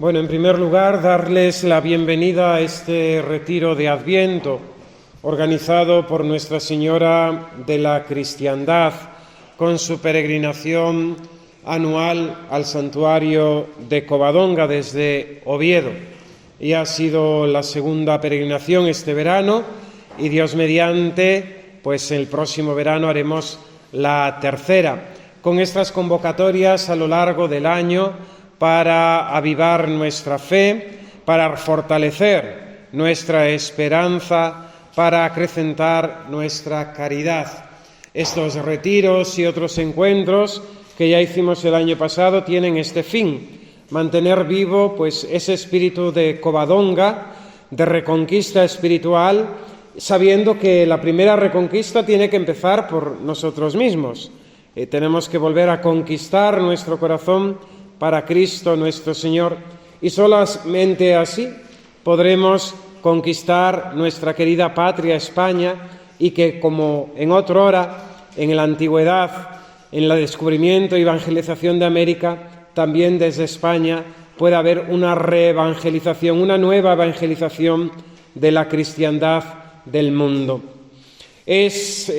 Bueno, en primer lugar, darles la bienvenida a este retiro de Adviento, organizado por Nuestra Señora de la Cristiandad, con su peregrinación anual al santuario de Covadonga desde Oviedo. Y ha sido la segunda peregrinación este verano, y Dios mediante, pues el próximo verano haremos la tercera, con estas convocatorias a lo largo del año para avivar nuestra fe, para fortalecer nuestra esperanza, para acrecentar nuestra caridad. Estos retiros y otros encuentros que ya hicimos el año pasado tienen este fin: mantener vivo pues ese espíritu de Covadonga, de reconquista espiritual, sabiendo que la primera reconquista tiene que empezar por nosotros mismos. Tenemos que volver a conquistar nuestro corazón para Cristo nuestro Señor, y solamente así podremos conquistar nuestra querida patria España, y que, como en otra hora, en la antigüedad, en el descubrimiento y evangelización de América, también desde España puede haber una reevangelización, una nueva evangelización de la cristiandad del mundo. Es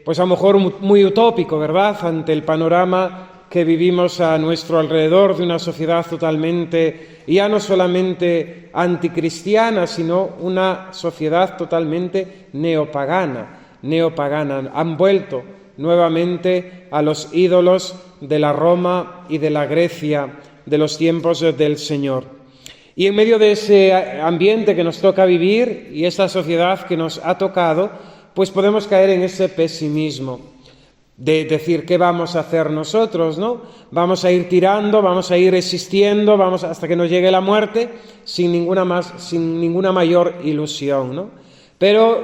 pues a lo mejor muy utópico, ¿verdad?, ante el panorama que vivimos a nuestro alrededor de una sociedad totalmente, ya no solamente anticristiana, sino una sociedad totalmente neopagana. Han vuelto nuevamente a los ídolos de la Roma y de la Grecia de los tiempos del Señor. Y en medio de ese ambiente que nos toca vivir y esta sociedad que nos ha tocado, pues podemos caer en ese pesimismo de decir, ¿qué vamos a hacer nosotros, no? Vamos a ir tirando, vamos a ir existiendo, vamos hasta que nos llegue la muerte, sin ninguna mayor ilusión, ¿no? Pero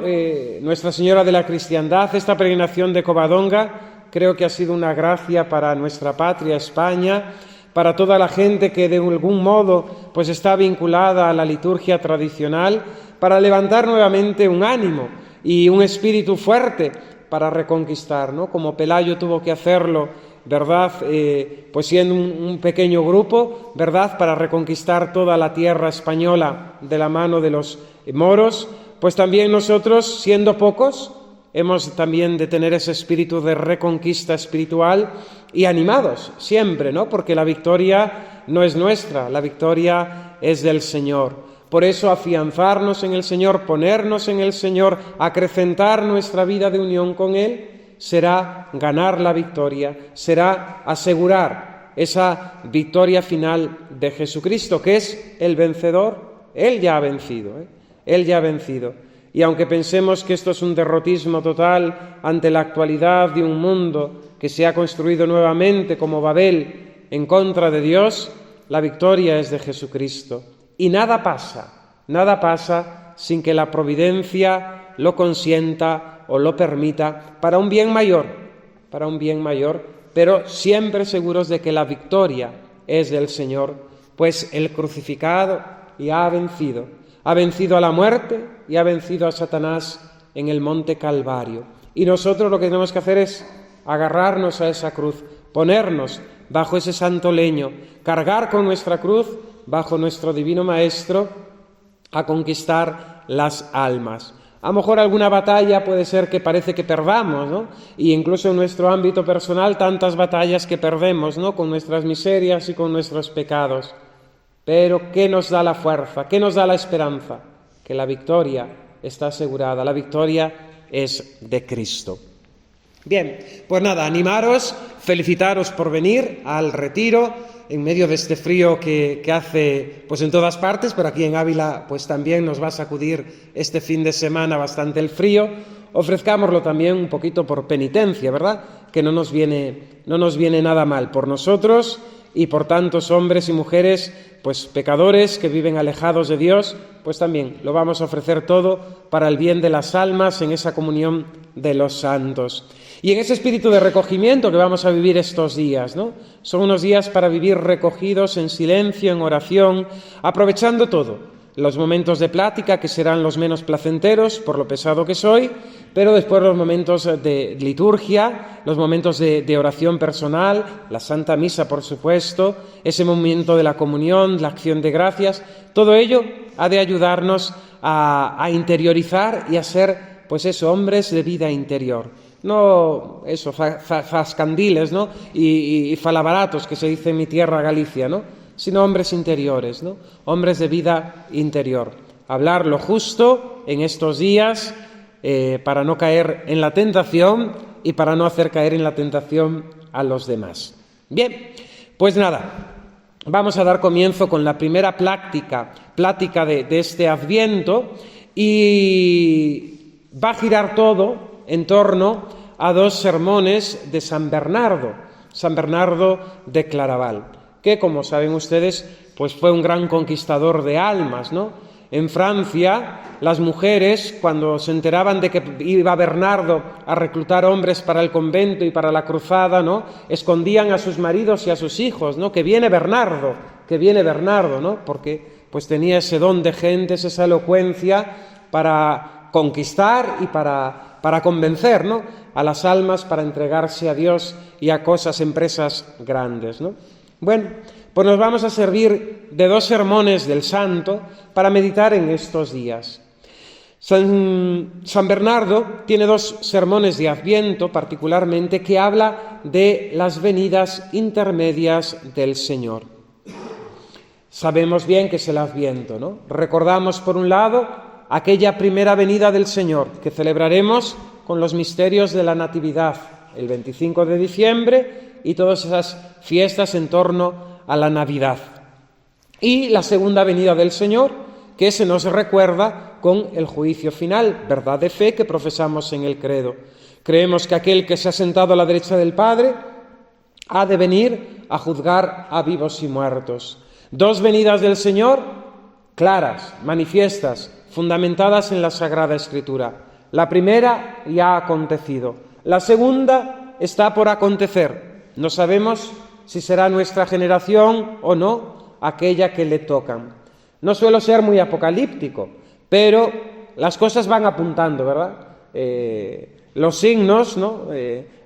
Nuestra Señora de la Cristiandad, esta peregrinación de Covadonga, creo que ha sido una gracia para nuestra patria España, para toda la gente que de algún modo pues está vinculada a la liturgia tradicional, para levantar nuevamente un ánimo y un espíritu fuerte para reconquistar, ¿no? Como Pelayo tuvo que hacerlo, ¿verdad?, pues siendo un pequeño grupo, ¿verdad?, para reconquistar toda la tierra española de la mano de los moros, pues también nosotros, siendo pocos, hemos también de tener ese espíritu de reconquista espiritual y animados siempre, ¿no?, porque la victoria no es nuestra, la victoria es del Señor. Por eso afianzarnos en el Señor, ponernos en el Señor, acrecentar nuestra vida de unión con Él, será ganar la victoria, será asegurar esa victoria final de Jesucristo, que es el vencedor. Él ya ha vencido, Él ya ha vencido. Y aunque pensemos que esto es un derrotismo total ante la actualidad de un mundo que se ha construido nuevamente como Babel en contra de Dios, la victoria es de Jesucristo. Y nada pasa sin que la providencia lo consienta o lo permita para un bien mayor, pero siempre seguros de que la victoria es del Señor, pues el crucificado ya ha vencido a la muerte y ha vencido a Satanás en el monte Calvario. Y nosotros lo que tenemos que hacer es agarrarnos a esa cruz, ponernos bajo ese santo leño, cargar con nuestra cruz bajo nuestro Divino Maestro a conquistar las almas. A lo mejor alguna batalla puede ser que parece que perdamos, ¿no? Y incluso en nuestro ámbito personal tantas batallas que perdemos, ¿no?, con nuestras miserias y con nuestros pecados. Pero ¿qué nos da la fuerza? ¿Qué nos da la esperanza? Que la victoria está asegurada, la victoria es de Cristo. Bien, pues nada, animaros, felicitaros por venir al retiro, en medio de este frío que hace pues en todas partes, pero aquí en Ávila pues también nos va a sacudir este fin de semana bastante el frío. Ofrezcámoslo también un poquito por penitencia, ¿verdad?, que no nos viene nada mal por nosotros y por tantos hombres y mujeres pues pecadores que viven alejados de Dios, pues también lo vamos a ofrecer todo para el bien de las almas en esa comunión de los santos. Y en ese espíritu de recogimiento que vamos a vivir estos días, ¿no? Son unos días para vivir recogidos en silencio, en oración, aprovechando todo, Los momentos de plática, que serán los menos placenteros por lo pesado que soy, pero después los momentos de liturgia, los momentos de oración personal, la Santa Misa, por supuesto, ese momento de la comunión, la acción de gracias, todo ello ha de ayudarnos a interiorizar y a ser, pues eso, hombres de vida interior. No eso, zascandiles, ¿no? Y falabaratos, que se dice en mi tierra, Galicia, ¿no? Sino hombres interiores, ¿no? Hombres de vida interior. Hablar lo justo en estos días para no caer en la tentación y para no hacer caer en la tentación a los demás. Bien, pues nada, vamos a dar comienzo con la primera plática de este Adviento, y va a girar todo en torno a dos sermones de San Bernardo de Claraval, que, como saben ustedes, pues fue un gran conquistador de almas, ¿no? En Francia, las mujeres, cuando se enteraban de que iba Bernardo a reclutar hombres para el convento y para la cruzada, ¿no?, escondían a sus maridos y a sus hijos, ¿no? Que viene Bernardo, ¿no? Porque pues tenía ese don de gentes, esa elocuencia para conquistar y para convencer, ¿no?, a las almas, para entregarse a Dios y a empresas grandes, ¿no? Bueno, pues nos vamos a servir de dos sermones del santo para meditar en estos días. San Bernardo tiene dos sermones de Adviento, particularmente, que habla de las venidas intermedias del Señor. Sabemos bien que es el Adviento, ¿no? Recordamos, por un lado, aquella primera venida del Señor, que celebraremos con los misterios de la Natividad, el 25 de diciembre, y todas esas fiestas en torno a la Navidad. Y la segunda venida del Señor, que se nos recuerda con el juicio final, verdad de fe que profesamos en el credo. Creemos que aquel que se ha sentado a la derecha del Padre ha de venir a juzgar a vivos y muertos. Dos venidas del Señor claras, manifiestas, fundamentadas en la Sagrada Escritura. La primera ya ha acontecido, la segunda está por acontecer. No sabemos si será nuestra generación o no aquella que le tocan. No suelo ser muy apocalíptico, pero las cosas van apuntando, ¿verdad? Los signos, ¿no?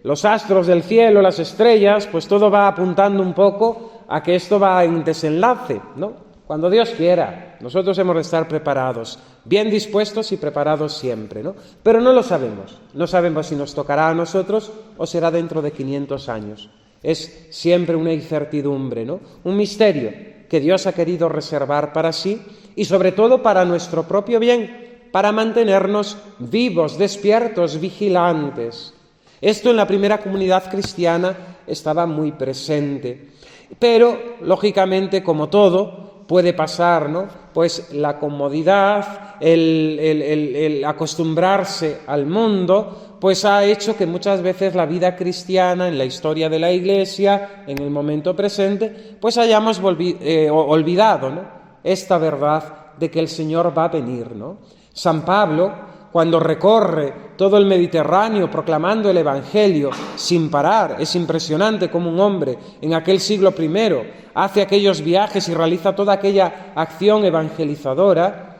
Los astros del cielo, las estrellas, pues todo va apuntando un poco a que esto va en desenlace, ¿no? Cuando Dios quiera, nosotros hemos de estar preparados, bien dispuestos y preparados siempre, ¿no? Pero no lo sabemos. No sabemos si nos tocará a nosotros o será dentro de 500 años. Es siempre una incertidumbre, ¿no? Un misterio que Dios ha querido reservar para sí y sobre todo para nuestro propio bien, para mantenernos vivos, despiertos, vigilantes. Esto en la primera comunidad cristiana estaba muy presente. Pero, lógicamente, como todo, puede pasar, ¿no? Pues la comodidad, el acostumbrarse al mundo, pues ha hecho que muchas veces la vida cristiana, en la historia de la Iglesia, en el momento presente, pues hayamos olvidado, ¿no?, esta verdad de que el Señor va a venir, ¿no? San Pablo, cuando recorre todo el Mediterráneo proclamando el Evangelio sin parar, es impresionante cómo un hombre en aquel siglo I hace aquellos viajes y realiza toda aquella acción evangelizadora,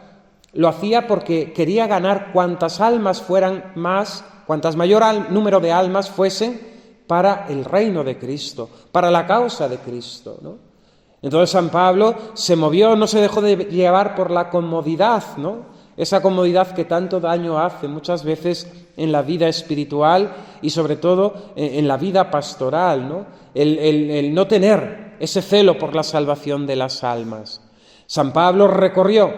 lo hacía porque quería ganar cuantas almas fueran más, cuantas mayor número de almas fuesen para el reino de Cristo, para la causa de Cristo, ¿no? Entonces San Pablo se movió, no se dejó de llevar por la comodidad, ¿no? Esa comodidad que tanto daño hace muchas veces en la vida espiritual y sobre todo en la vida pastoral, ¿no? El no tener ese celo por la salvación de las almas. San Pablo recorrió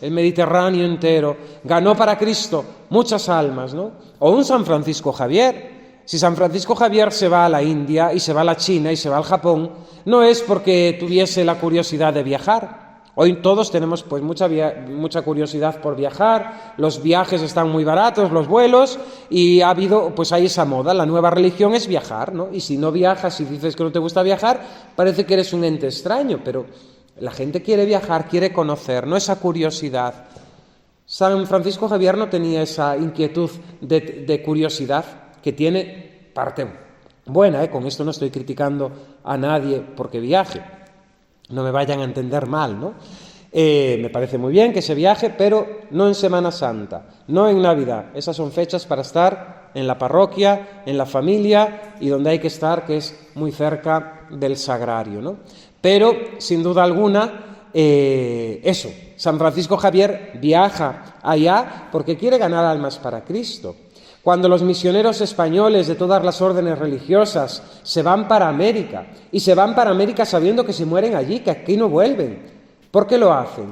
el Mediterráneo entero, ganó para Cristo muchas almas, ¿no? O un San Francisco Javier. Si San Francisco Javier se va a la India y se va a la China y se va al Japón, no es porque tuviese la curiosidad de viajar. Hoy todos tenemos pues mucha curiosidad por viajar, los viajes están muy baratos, los vuelos, y hay esa moda, la nueva religión es viajar, ¿no? Y si no viajas y dices que no te gusta viajar, parece que eres un ente extraño, pero la gente quiere viajar, quiere conocer, ¿no? Esa curiosidad. San Francisco Javier no tenía esa inquietud de curiosidad que tiene parte buena, con esto no estoy criticando a nadie porque viaje, no me vayan a entender mal, ¿no? Me parece muy bien que se viaje, pero no en Semana Santa, no en Navidad. Esas son fechas para estar en la parroquia, en la familia y donde hay que estar, que es muy cerca del sagrario, ¿no? Pero, sin duda alguna, San Francisco Javier viaja allá porque quiere ganar almas para Cristo. Cuando los misioneros españoles de todas las órdenes religiosas se van para América, y se van para América sabiendo que se mueren allí, que aquí no vuelven, ¿por qué lo hacen?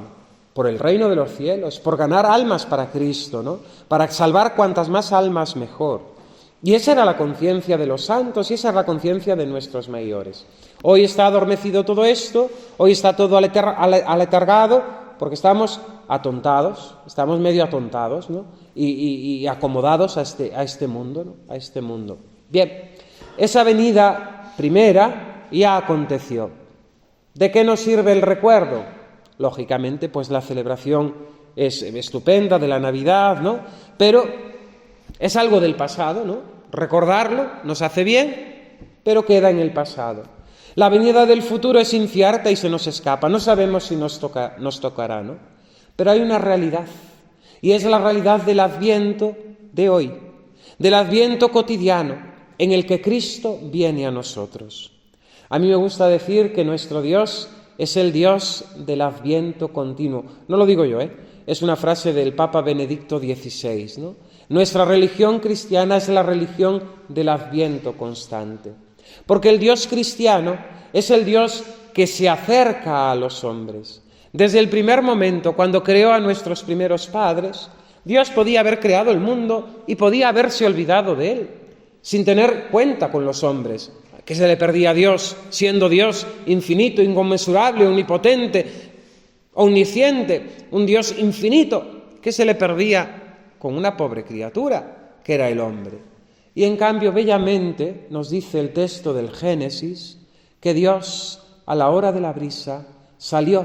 Por el reino de los cielos, por ganar almas para Cristo, ¿no? Para salvar cuantas más almas mejor. Y esa era la conciencia de los santos y esa es la conciencia de nuestros mayores. Hoy está adormecido todo esto, hoy está todo aletargado, porque estamos atontados, estamos medio atontados, ¿no? Y acomodados a este mundo, ¿no? A este mundo. Bien, esa venida primera ya aconteció. ¿De qué nos sirve el recuerdo? Lógicamente, pues la celebración es estupenda de la Navidad, ¿no? Pero es algo del pasado, ¿no? Recordarlo nos hace bien, pero queda en el pasado. La venida del futuro es incierta y se nos escapa. No sabemos si nos tocará, ¿no? Pero hay una realidad, y es la realidad del Adviento de hoy, del Adviento cotidiano, en el que Cristo viene a nosotros. A mí me gusta decir que nuestro Dios es el Dios del Adviento continuo. No lo digo yo, es una frase del Papa Benedicto XVI, ¿no? Nuestra religión cristiana es la religión del Adviento constante. Porque el Dios cristiano es el Dios que se acerca a los hombres. Desde el primer momento, cuando creó a nuestros primeros padres, Dios podía haber creado el mundo y podía haberse olvidado de él, sin tener cuenta con los hombres. ¿Qué se le perdía a Dios, siendo Dios infinito, inconmensurable, omnipotente, omnisciente, un Dios infinito? ¿Qué se le perdía con una pobre criatura, que era el hombre? Y en cambio, bellamente, nos dice el texto del Génesis, que Dios, a la hora de la brisa, salió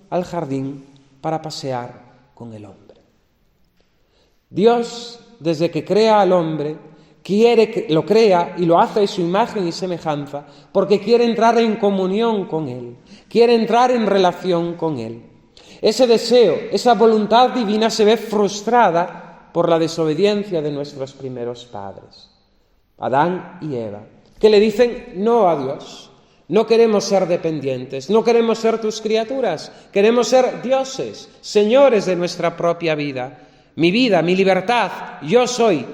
al jardín para pasear con el hombre. Dios, desde que crea al hombre, quiere que lo crea y lo hace a su imagen y semejanza, porque quiere entrar en comunión con él, quiere entrar en relación con él. Ese deseo, esa voluntad divina se ve frustrada por la desobediencia de nuestros primeros padres, Adán y Eva, que le dicen no a Dios. No queremos ser dependientes, no queremos ser tus criaturas, queremos ser dioses, señores de nuestra propia vida, mi libertad, yo soy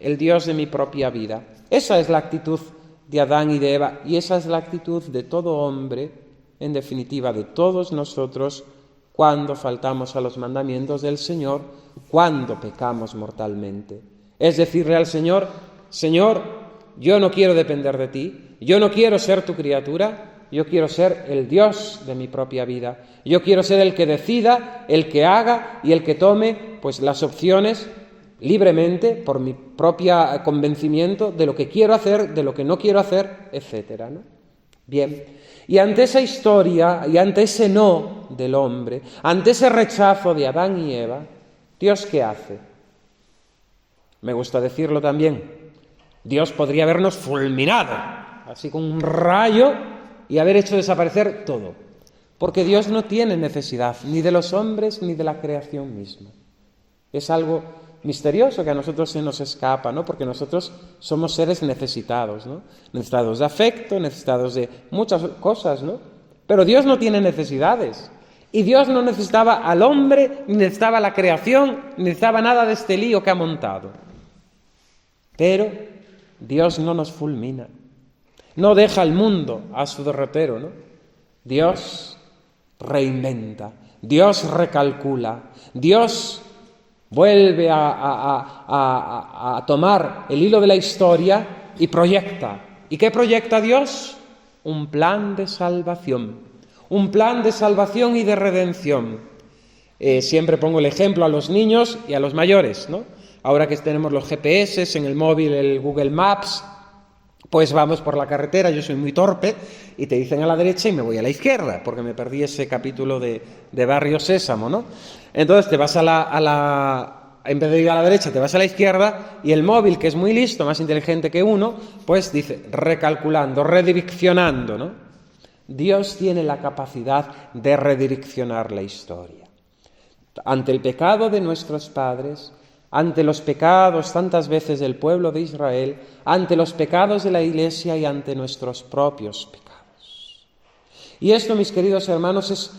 el Dios de mi propia vida. Esa es la actitud de Adán y de Eva, y esa es la actitud de todo hombre, en definitiva de todos nosotros, cuando faltamos a los mandamientos del Señor, cuando pecamos mortalmente. Es decirle al Señor, Señor, yo no quiero depender de ti, yo no quiero ser tu criatura, yo quiero ser el Dios de mi propia vida. Yo quiero ser el que decida, el que haga y el que tome pues las opciones libremente por mi propio convencimiento de lo que quiero hacer, de lo que no quiero hacer, etcétera, ¿no? Bien, y ante esa historia y ante ese no del hombre, ante ese rechazo de Adán y Eva, ¿Dios qué hace? Me gusta decirlo también. Dios podría habernos fulminado, así con un rayo, y haber hecho desaparecer todo. Porque Dios no tiene necesidad ni de los hombres ni de la creación misma. Es algo misterioso que a nosotros se nos escapa, ¿no? Porque nosotros somos seres necesitados, ¿no? Necesitados de afecto, necesitados de muchas cosas, ¿no? Pero Dios no tiene necesidades. Y Dios no necesitaba al hombre, ni necesitaba la creación, ni necesitaba nada de este lío que ha montado. Pero Dios no nos fulmina, no deja el mundo a su derrotero, ¿no? Dios reinventa, Dios recalcula, Dios vuelve a tomar el hilo de la historia y proyecta. ¿Y qué proyecta Dios? Un plan de salvación, un plan de salvación y de redención. Siempre pongo el ejemplo a los niños y a los mayores, ¿no? Ahora que tenemos los GPS en el móvil, el Google Maps, pues vamos por la carretera, yo soy muy torpe, y te dicen a la derecha y me voy a la izquierda, porque me perdí ese capítulo de Barrio Sésamo, ¿no? Entonces te vas en vez de ir a la derecha, te vas a la izquierda, y el móvil, que es muy listo, más inteligente que uno, pues dice, recalculando, redireccionando, ¿no? Dios tiene la capacidad de redireccionar la historia. Ante el pecado de nuestros padres, ante los pecados tantas veces del pueblo de Israel, ante los pecados de la Iglesia y ante nuestros propios pecados. Y esto, mis queridos hermanos, es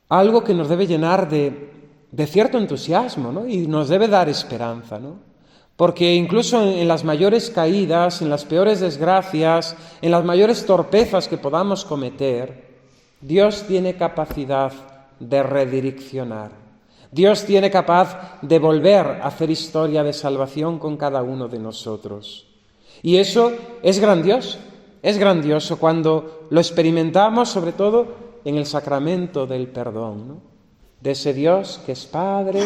algo que nos debe llenar de cierto entusiasmo, ¿no? Y nos debe dar esperanza, ¿no? Porque incluso en las mayores caídas, en las peores desgracias, en las mayores torpezas que podamos cometer, Dios tiene capacidad de redireccionar. Dios tiene capaz de volver a hacer historia de salvación con cada uno de nosotros. Y eso es grandioso cuando lo experimentamos, sobre todo en el sacramento del perdón, ¿no? De ese Dios que es Padre,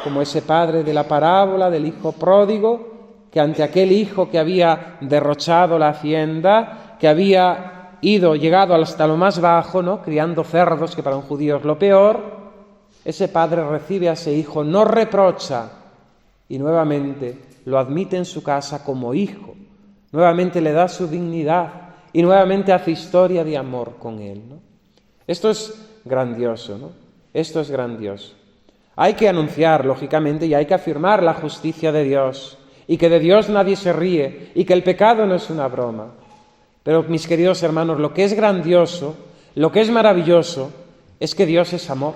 como ese padre de la parábola del hijo pródigo, que ante aquel hijo que había derrochado la hacienda, que había llegado hasta lo más bajo, ¿no? Criando cerdos, que para un judío es lo peor, ese padre recibe a ese hijo, no reprocha y nuevamente lo admite en su casa como hijo, nuevamente le da su dignidad y nuevamente hace historia de amor con él, ¿no? Esto es grandioso, ¿no? Esto es grandioso. Hay que anunciar, lógicamente, y hay que afirmar la justicia de Dios, y que de Dios nadie se ríe, y que el pecado no es una broma. Pero, mis queridos hermanos, lo que es grandioso, lo que es maravilloso, es que Dios es amor,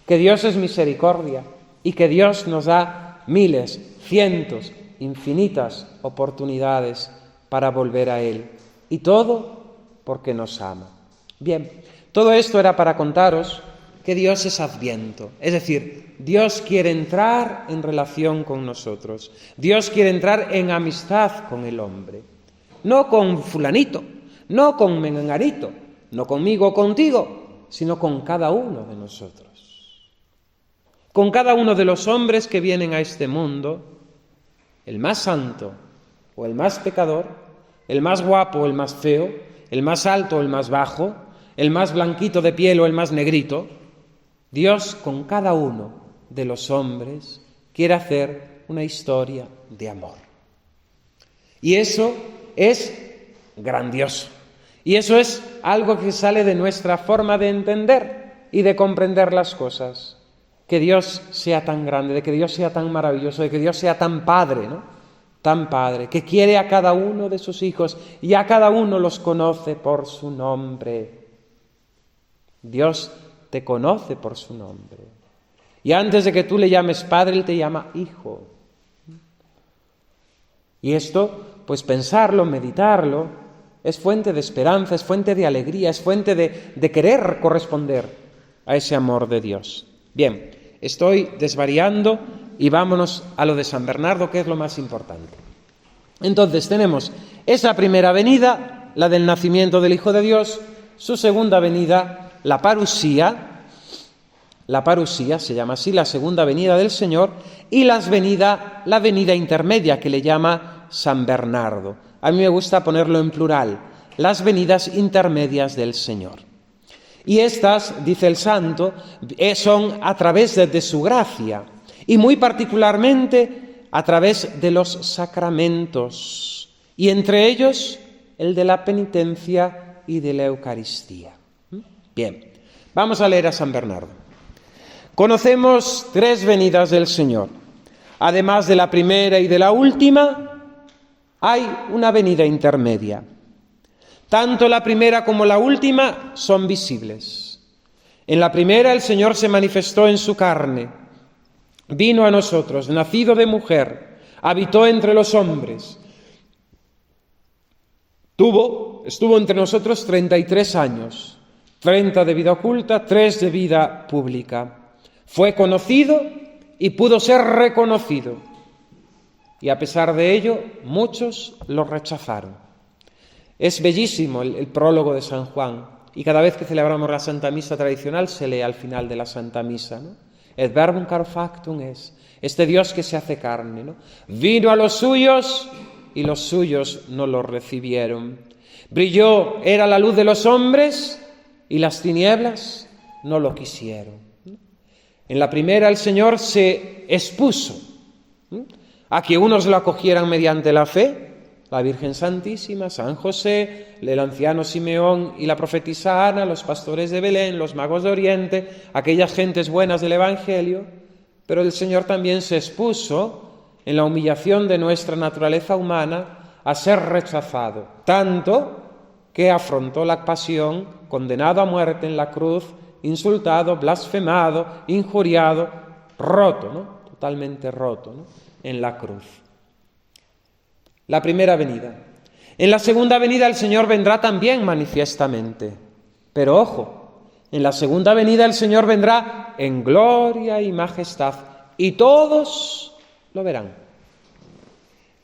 que Dios es misericordia, y que Dios nos da miles, cientos, infinitas oportunidades para volver a Él. Y todo porque nos ama. Bien, todo esto era para contaros que Dios es Adviento, es decir, Dios quiere entrar en relación con nosotros, Dios quiere entrar en amistad con el hombre, no con fulanito, no con menganito, no conmigo o contigo, sino con cada uno de nosotros, con cada uno de los hombres que vienen a este mundo, el más santo o el más pecador, el más guapo o el más feo, el más alto o el más bajo, el más blanquito de piel o el más negrito. Dios con cada uno de los hombres quiere hacer una historia de amor. Y eso es grandioso. Y eso es algo que sale de nuestra forma de entender y de comprender las cosas. Que Dios sea tan grande, de que Dios sea tan maravilloso, de que Dios sea tan Padre, ¿no? Tan Padre, que quiere a cada uno de sus hijos y a cada uno los conoce por su nombre. Dios te conoce por su nombre. Y antes de que tú le llames Padre, Él te llama Hijo. Y esto, pues pensarlo, meditarlo, es fuente de esperanza, es fuente de alegría, es fuente de querer corresponder a ese amor de Dios. Bien, estoy desvariando y vámonos a lo de San Bernardo, que es lo más importante. Entonces tenemos esa primera venida, la del nacimiento del Hijo de Dios, su segunda venida, la parusía se llama así, la segunda venida del Señor, y la venida intermedia, que le llama San Bernardo. A mí me gusta ponerlo en plural, las venidas intermedias del Señor. Y estas, dice el santo, son a través de su gracia, y muy particularmente a través de los sacramentos, y entre ellos el de la penitencia y de la Eucaristía. Bien, vamos a leer a San Bernardo. Conocemos 3 venidas del Señor. Además de la primera y de la última, hay una venida intermedia. Tanto la primera como la última son visibles. En la primera el Señor se manifestó en su carne, vino a nosotros, nacido de mujer, habitó entre los hombres, estuvo entre nosotros 33 años, 30 de vida oculta, 3 de vida pública. Fue conocido y pudo ser reconocido. Y a pesar de ello, muchos lo rechazaron. Es bellísimo el prólogo de San Juan. Y cada vez que celebramos la Santa Misa tradicional se lee al final de la Santa Misa, ¿no? Et verbum caro factum es. Este Dios que se hace carne, ¿no? Vino a los suyos y los suyos no lo recibieron. Brilló, era la luz de los hombres y las tinieblas no lo quisieron. En la primera el Señor se expuso a que unos lo acogieran mediante la fe, la Virgen Santísima, San José, el anciano Simeón y la profetisa Ana, los pastores de Belén, los magos de Oriente, aquellas gentes buenas del Evangelio, pero el Señor también se expuso en la humillación de nuestra naturaleza humana a ser rechazado, tanto que afrontó la pasión, condenado a muerte en la cruz, insultado, blasfemado, injuriado, roto, ¿no? Totalmente roto, ¿no? En la cruz. La primera venida. En la segunda venida el Señor vendrá también manifiestamente. Pero ojo, en la segunda venida el Señor vendrá en gloria y majestad, y todos lo verán.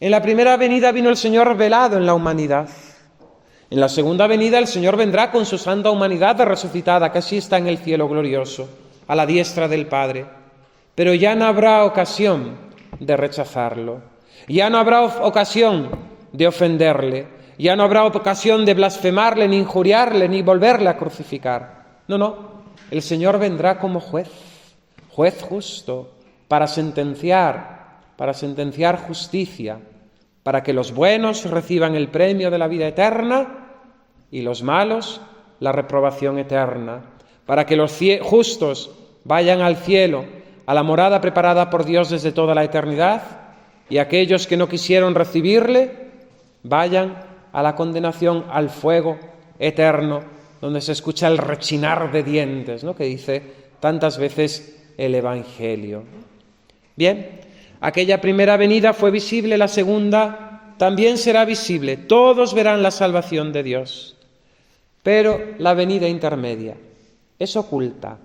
En la primera venida vino el Señor velado en la humanidad. En la segunda venida el Señor vendrá con su santa humanidad resucitada, que así está en el cielo glorioso, a la diestra del Padre. Pero ya no habrá ocasión de rechazarlo, ya no habrá ocasión de ofenderle, ya no habrá ocasión de blasfemarle, ni injuriarle, ni volverle a crucificar. No, el Señor vendrá como juez justo, para sentenciar justicia, para que los buenos reciban el premio de la vida eterna y los malos la reprobación eterna, para que los justos vayan al cielo, a la morada preparada por Dios desde toda la eternidad, y aquellos que no quisieron recibirle vayan a la condenación, al fuego eterno, donde se escucha el rechinar de dientes, ¿no?, que dice tantas veces el Evangelio. Bien, aquella primera venida fue visible, la segunda también será visible. Todos verán la salvación de Dios. Pero la venida intermedia es oculta.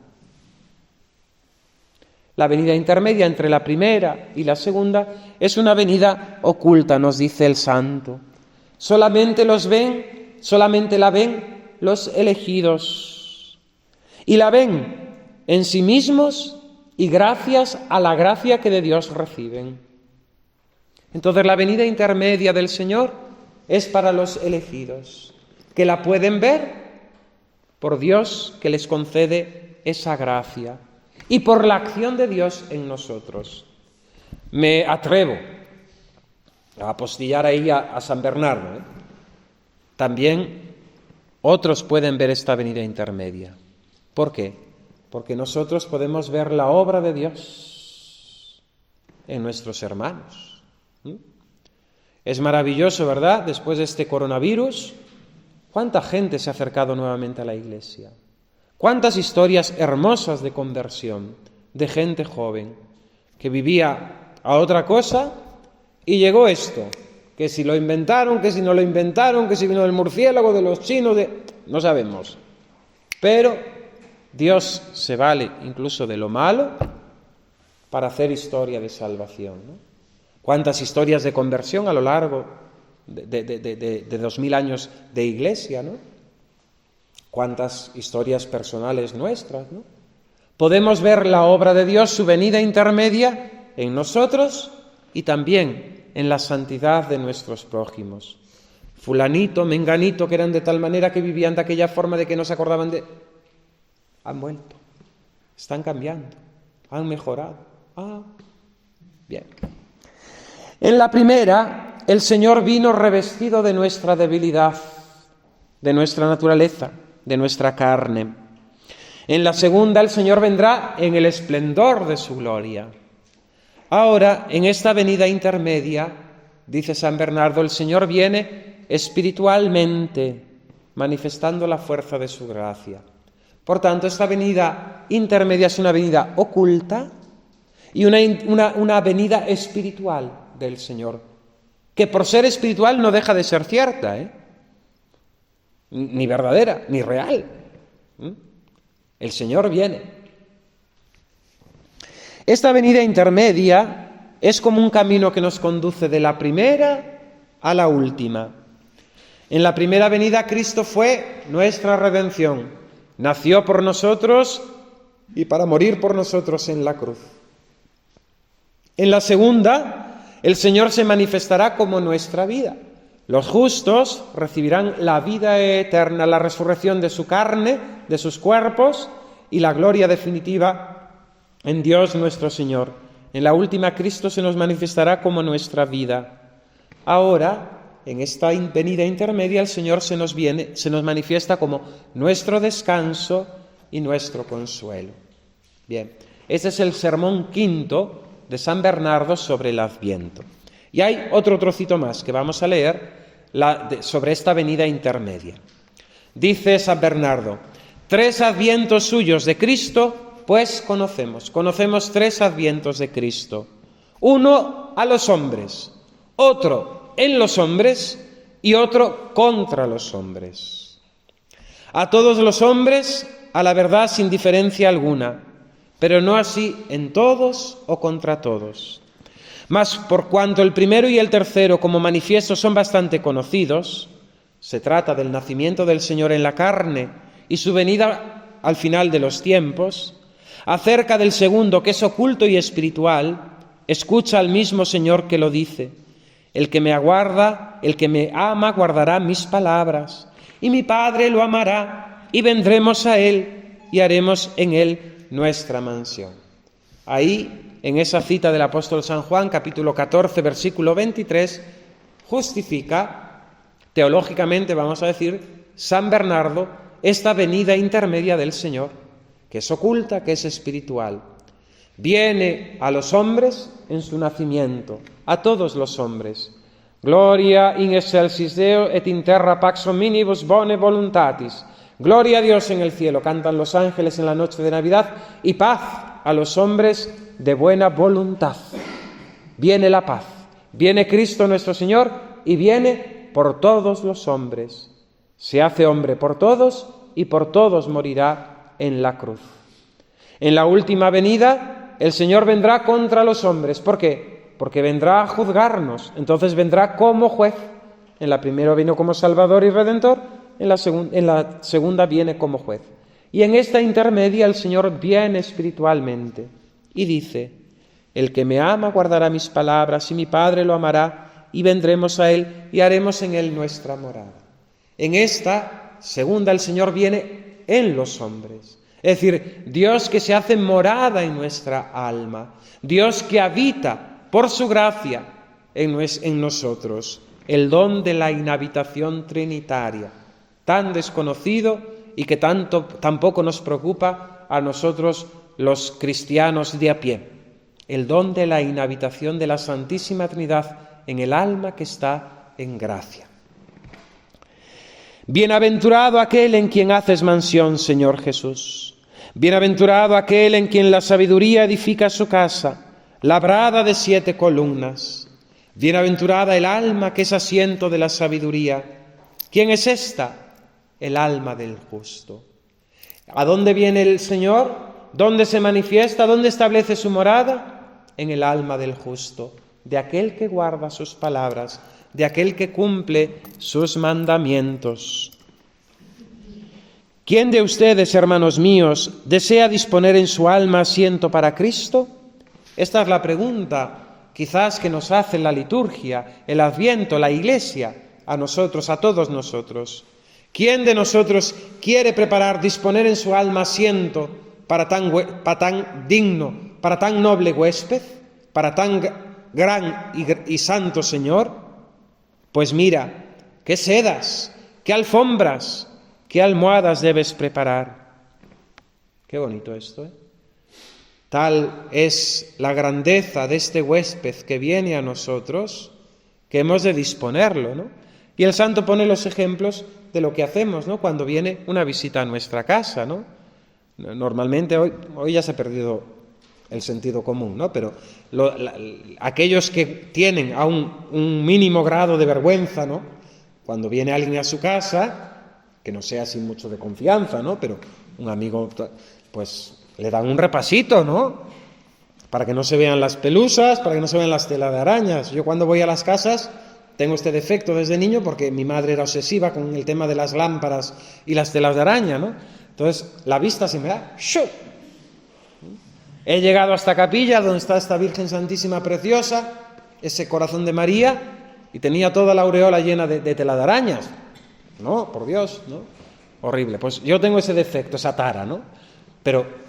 La venida intermedia entre la primera y la segunda es una venida oculta, nos dice el santo. Solamente la ven los elegidos. Y la ven en sí mismos y gracias a la gracia que de Dios reciben. Entonces la venida intermedia del Señor es para los elegidos, que la pueden ver por Dios que les concede esa gracia y por la acción de Dios en nosotros. Me atrevo a apostillar ahí a San Bernardo, También otros pueden ver esta venida intermedia. ¿Por qué? Porque nosotros podemos ver la obra de Dios en nuestros hermanos. Es maravilloso, ¿verdad? Después de este coronavirus, ¿cuánta gente se ha acercado nuevamente a la Iglesia? ¿Cuántas historias hermosas de conversión, de gente joven que vivía a otra cosa y llegó esto? Que si lo inventaron, que si no lo inventaron, que si vino del murciélago, de los chinos, no sabemos. Pero Dios se vale incluso de lo malo para hacer historia de salvación, ¿no? ¿Cuántas historias de conversión a lo largo de 2000 años de Iglesia, ¿no? ¿Cuántas historias personales nuestras, ¿no? Podemos ver la obra de Dios, su venida intermedia en nosotros y también en la santidad de nuestros prójimos. Fulanito, menganito, que eran de tal manera que vivían de aquella forma de que no se acordaban de... Han vuelto, están cambiando, han mejorado. Bien. En la primera, el Señor vino revestido de nuestra debilidad, de nuestra naturaleza, de nuestra carne. En la segunda, el Señor vendrá en el esplendor de su gloria. Ahora, en esta venida intermedia, dice San Bernardo, el Señor viene espiritualmente, manifestando la fuerza de su gracia. Por tanto, esta venida intermedia es una venida oculta y una venida espiritual del Señor, que por ser espiritual no deja de ser cierta, ni verdadera, ni real. El Señor viene. Esta venida intermedia es como un camino que nos conduce de la primera a la última. En la primera venida Cristo fue nuestra redención. Nació por nosotros y para morir por nosotros en la cruz. En la segunda, el Señor se manifestará como nuestra vida. Los justos recibirán la vida eterna, la resurrección de su carne, de sus cuerpos y la gloria definitiva en Dios nuestro Señor. En la última, Cristo se nos manifestará como nuestra vida. Ahora, en esta venida intermedia, el Señor se nos manifiesta como nuestro descanso y nuestro consuelo. Bien, este es el sermón quinto de San Bernardo sobre el Adviento. Y hay otro trocito más que vamos a leer sobre esta venida intermedia. Dice San Bernardo: 3 advientos suyos de Cristo, pues conocemos 3 advientos de Cristo. Uno a los hombres, otro en los hombres y otro contra los hombres. A todos los hombres, a la verdad sin diferencia alguna, pero no así en todos o contra todos. Mas por cuanto el primero y el tercero como manifiestos son bastante conocidos, se trata del nacimiento del Señor en la carne y su venida al final de los tiempos. Acerca del segundo, que es oculto y espiritual, escucha al mismo Señor que lo dice: el que me aguarda, el que me ama, guardará mis palabras, y mi Padre lo amará, y vendremos a él, y haremos en él nuestra mansión. Ahí, en esa cita del apóstol San Juan, capítulo 14, versículo 23, justifica, teológicamente vamos a decir, San Bernardo, esta venida intermedia del Señor, que es oculta, que es espiritual. Viene a los hombres en su nacimiento, a todos los hombres. Gloria in excelsis Deo et in terra pax hominibus bone voluntatis. Gloria a Dios en el cielo, cantan los ángeles en la noche de Navidad, y paz a los hombres de buena voluntad. Viene la paz, viene Cristo nuestro Señor y viene por todos los hombres. Se hace hombre por todos y por todos morirá en la cruz. En la última venida, el Señor vendrá contra los hombres. ¿Por qué? Porque vendrá a juzgarnos. Entonces vendrá como juez. En la primera vino como Salvador y Redentor, en la segunda viene como juez. Y en esta intermedia el Señor viene espiritualmente y dice: el que me ama guardará mis palabras, y mi Padre lo amará, y vendremos a él y haremos en él nuestra morada. En esta segunda el Señor viene en los hombres. Es decir, Dios que se hace morada en nuestra alma, Dios que habita por su gracia en nosotros, el don de la inhabitación trinitaria, tan desconocido y que tampoco nos preocupa a nosotros los cristianos de a pie, el don de la inhabitación de la Santísima Trinidad en el alma que está en gracia. Bienaventurado aquel en quien haces mansión, Señor Jesús. Bienaventurado aquel en quien la sabiduría edifica su casa, labrada de 7 columnas. Bienaventurada el alma que es asiento de la sabiduría. ¿Quién es esta? El alma del justo. ¿A dónde viene el Señor? ¿Dónde se manifiesta? ¿Dónde establece su morada? En el alma del justo, de aquel que guarda sus palabras, de aquel que cumple sus mandamientos. ¿Quién de ustedes, hermanos míos, desea disponer en su alma asiento para Cristo? Esta es la pregunta quizás que nos hace la liturgia, el Adviento, la Iglesia, a nosotros, a todos nosotros. ¿Quién de nosotros quiere disponer en su alma asiento para tan digno, para tan noble huésped, para tan gran y santo Señor? Pues mira, qué sedas, qué alfombras, qué almohadas debes preparar. Qué bonito esto, ¿eh? Tal es la grandeza de este huésped que viene a nosotros, que hemos de disponerlo, ¿no? Y el santo pone los ejemplos de lo que hacemos, ¿no?, cuando viene una visita a nuestra casa, ¿no? Normalmente hoy ya se ha perdido el sentido común, ¿no? Pero aquellos que tienen aún un mínimo grado de vergüenza, ¿no?, cuando viene alguien a su casa, que no sea sin mucho de confianza, ¿no?, pero un amigo, pues le dan un repasito, ¿no?, para que no se vean las pelusas, para que no se vean las telarañas. Yo cuando voy a las casas tengo este defecto desde niño porque mi madre era obsesiva con el tema de las lámparas y las telas de araña, ¿no? Entonces la vista se me da ¡shoo! He llegado a esta capilla donde está esta Virgen Santísima preciosa, ese corazón de María, y tenía toda la aureola llena de telarañas. No, por Dios, ¿no? Horrible. Pues yo tengo ese defecto, esa tara, ¿no? Pero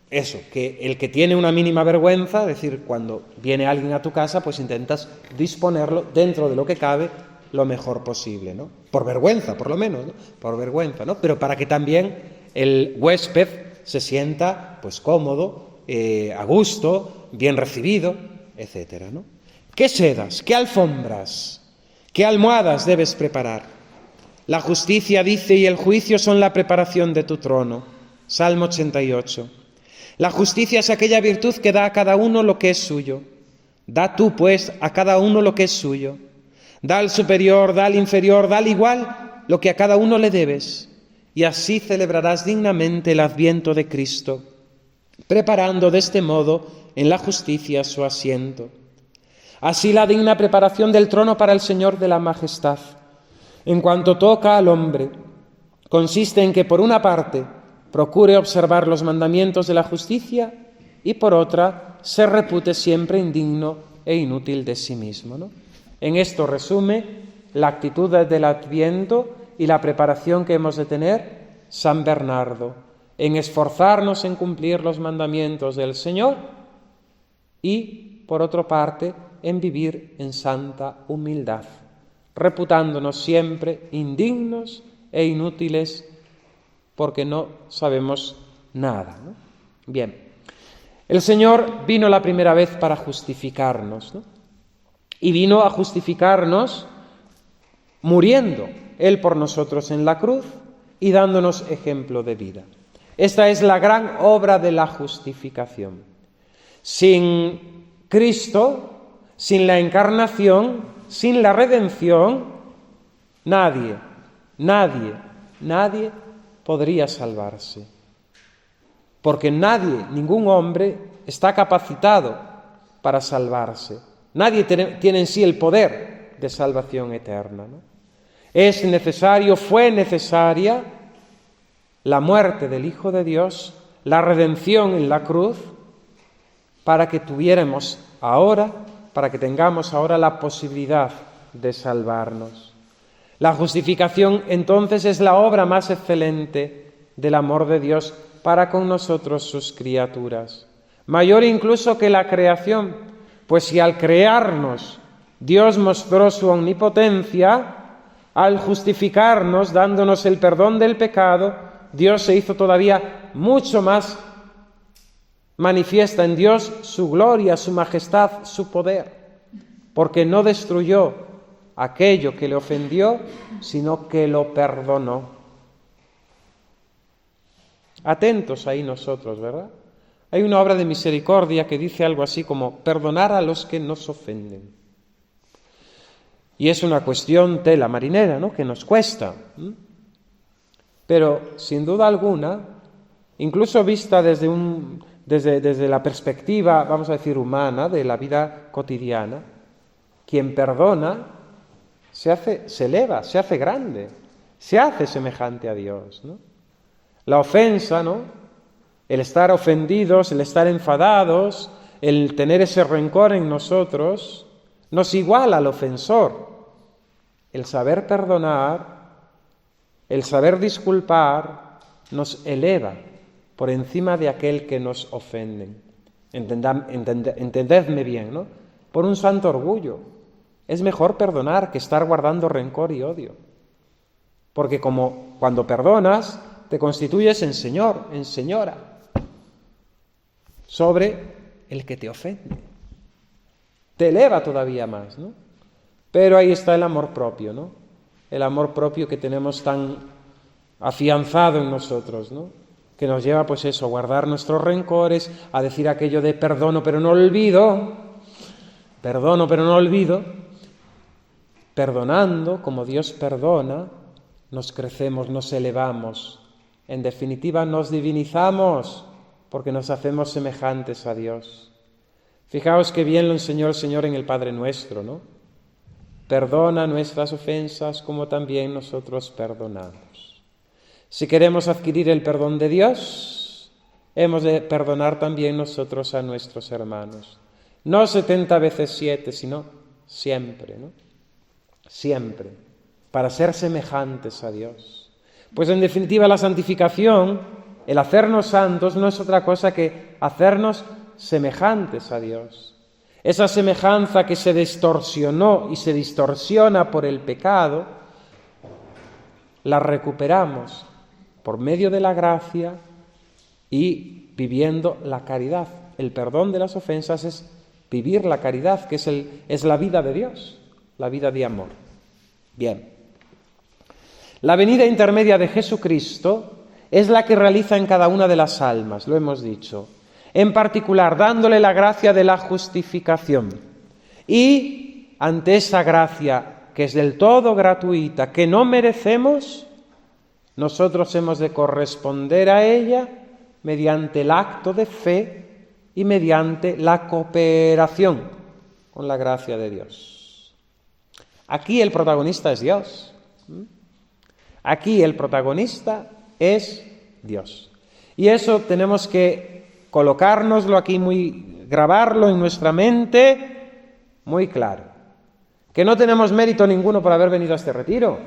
eso, que el que tiene una mínima vergüenza, es decir, cuando viene alguien a tu casa, pues intentas disponerlo dentro de lo que cabe lo mejor posible, ¿no? Por vergüenza, por lo menos, ¿no? Por vergüenza, ¿no? Pero para que también el huésped se sienta, pues, cómodo, a gusto, bien recibido, etcétera, ¿no? ¿Qué sedas, qué alfombras, qué almohadas debes preparar? La justicia, dice, y el juicio son la preparación de tu trono. Salmo 88. La justicia es aquella virtud que da a cada uno lo que es suyo. Da tú, pues, a cada uno lo que es suyo. Da al superior, da al inferior, da al igual lo que a cada uno le debes. Y así celebrarás dignamente el adviento de Cristo, preparando de este modo en la justicia su asiento. Así la digna preparación del trono para el Señor de la majestad, en cuanto toca al hombre, consiste en que por una parte procure observar los mandamientos de la justicia y por otra se repute siempre indigno e inútil de sí mismo, ¿no? En esto resume la actitud del Adviento y la preparación que hemos de tener San Bernardo, en esforzarnos en cumplir los mandamientos del Señor y, por otra parte, en vivir en santa humildad, reputándonos siempre indignos e inútiles porque no sabemos nada, ¿no? Bien, el Señor vino la primera vez para justificarnos, ¿no? Y vino a justificarnos muriendo Él por nosotros en la cruz y dándonos ejemplo de vida. Esta es la gran obra de la justificación. Sin Cristo, sin la encarnación, sin la redención, nadie podría salvarse. Porque nadie, ningún hombre, está capacitado para salvarse. Nadie tiene en sí el poder de salvación eterna, ¿no? Es necesario, fue necesaria la muerte del Hijo de Dios, la redención en la cruz, para que tengamos ahora la posibilidad de salvarnos. La justificación entonces es la obra más excelente del amor de Dios para con nosotros sus criaturas, mayor incluso que la creación, pues si al crearnos Dios mostró su omnipotencia, al justificarnos dándonos el perdón del pecado, Dios se hizo todavía mucho más manifiesta en Dios su gloria, su majestad, su poder, porque no destruyó aquello que le ofendió, sino que lo perdonó. Atentos ahí nosotros, ¿verdad? Hay una obra de misericordia que dice algo así como perdonar a los que nos ofenden. Y es una cuestión tela marinera, ¿no?, que nos cuesta. Pero, sin duda alguna, incluso vista desde la perspectiva, vamos a decir, humana, de la vida cotidiana, quien perdona se eleva, se hace grande, se hace semejante a Dios, ¿no? La ofensa, ¿no?, el estar ofendidos, el estar enfadados, el tener ese rencor en nosotros, nos iguala al ofensor. El saber perdonar, el saber disculpar, nos eleva por encima de aquel que nos ofende. Entendedme bien, ¿no? Por un santo orgullo. Es mejor perdonar que estar guardando rencor y odio. Porque como cuando perdonas, te constituyes en señor, en señora, sobre el que te ofende. Te eleva todavía más, ¿no? Pero ahí está el amor propio, ¿no? El amor propio que tenemos tan afianzado en nosotros, ¿no?, que nos lleva, pues eso, a guardar nuestros rencores, a decir aquello de perdono pero no olvido, perdonando como Dios perdona, nos crecemos, nos elevamos, en definitiva nos divinizamos, porque nos hacemos semejantes a Dios. Fijaos qué bien lo enseñó el Señor en el Padre Nuestro, ¿no? Perdona nuestras ofensas como también nosotros perdonamos. Si queremos adquirir el perdón de Dios, hemos de perdonar también nosotros a nuestros hermanos. No 70 veces 7, sino siempre, ¿no? Siempre, para ser semejantes a Dios. Pues en definitiva la santificación, el hacernos santos, no es otra cosa que hacernos semejantes a Dios. Esa semejanza que se distorsionó y se distorsiona por el pecado, la recuperamos por medio de la gracia y viviendo la caridad. El perdón de las ofensas es vivir la caridad, que es la vida de Dios, la vida de amor. Bien. La venida intermedia de Jesucristo es la que realiza en cada una de las almas, lo hemos dicho. En particular, dándole la gracia de la justificación. Y ante esa gracia, que es del todo gratuita, que no merecemos, nosotros hemos de corresponder a ella mediante el acto de fe y mediante la cooperación con la gracia de Dios. Aquí el protagonista es Dios. Aquí el protagonista es Dios. Y eso tenemos que colocárnoslo aquí, grabarlo en nuestra mente muy claro. Que no tenemos mérito ninguno por haber venido a este retiro.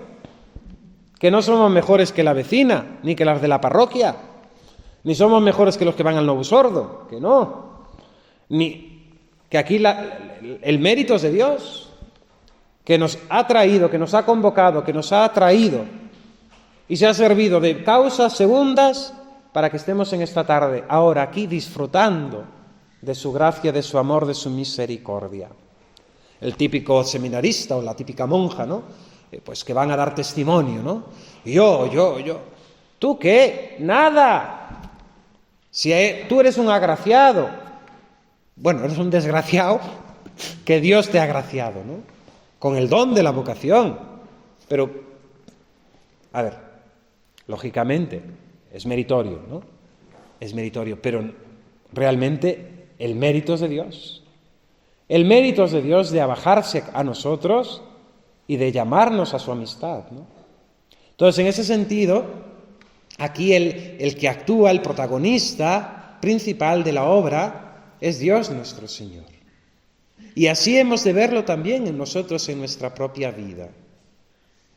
Que no somos mejores que la vecina, ni que las de la parroquia. Ni somos mejores que los que van al Novus Ordo, que no. Ni que aquí el mérito es de Dios, que nos ha traído, que nos ha convocado, que nos ha traído y se ha servido de causas segundas para que estemos en esta tarde, ahora aquí, disfrutando de su gracia, de su amor, de su misericordia. El típico seminarista o la típica monja, ¿no? Pues que van a dar testimonio, ¿no? Yo. ¿Tú qué? Nada. Si tú eres un agraciado, bueno, eres un desgraciado que Dios te ha agraciado, ¿no? Con el don de la vocación. Pero, a ver, lógicamente, es meritorio, ¿no? Es meritorio, pero realmente el mérito es de Dios. El mérito es de Dios de abajarse a nosotros y de llamarnos a su amistad, ¿no? Entonces, en ese sentido, aquí el que actúa, el protagonista principal de la obra, es Dios nuestro Señor. Y así hemos de verlo también en nosotros, en nuestra propia vida.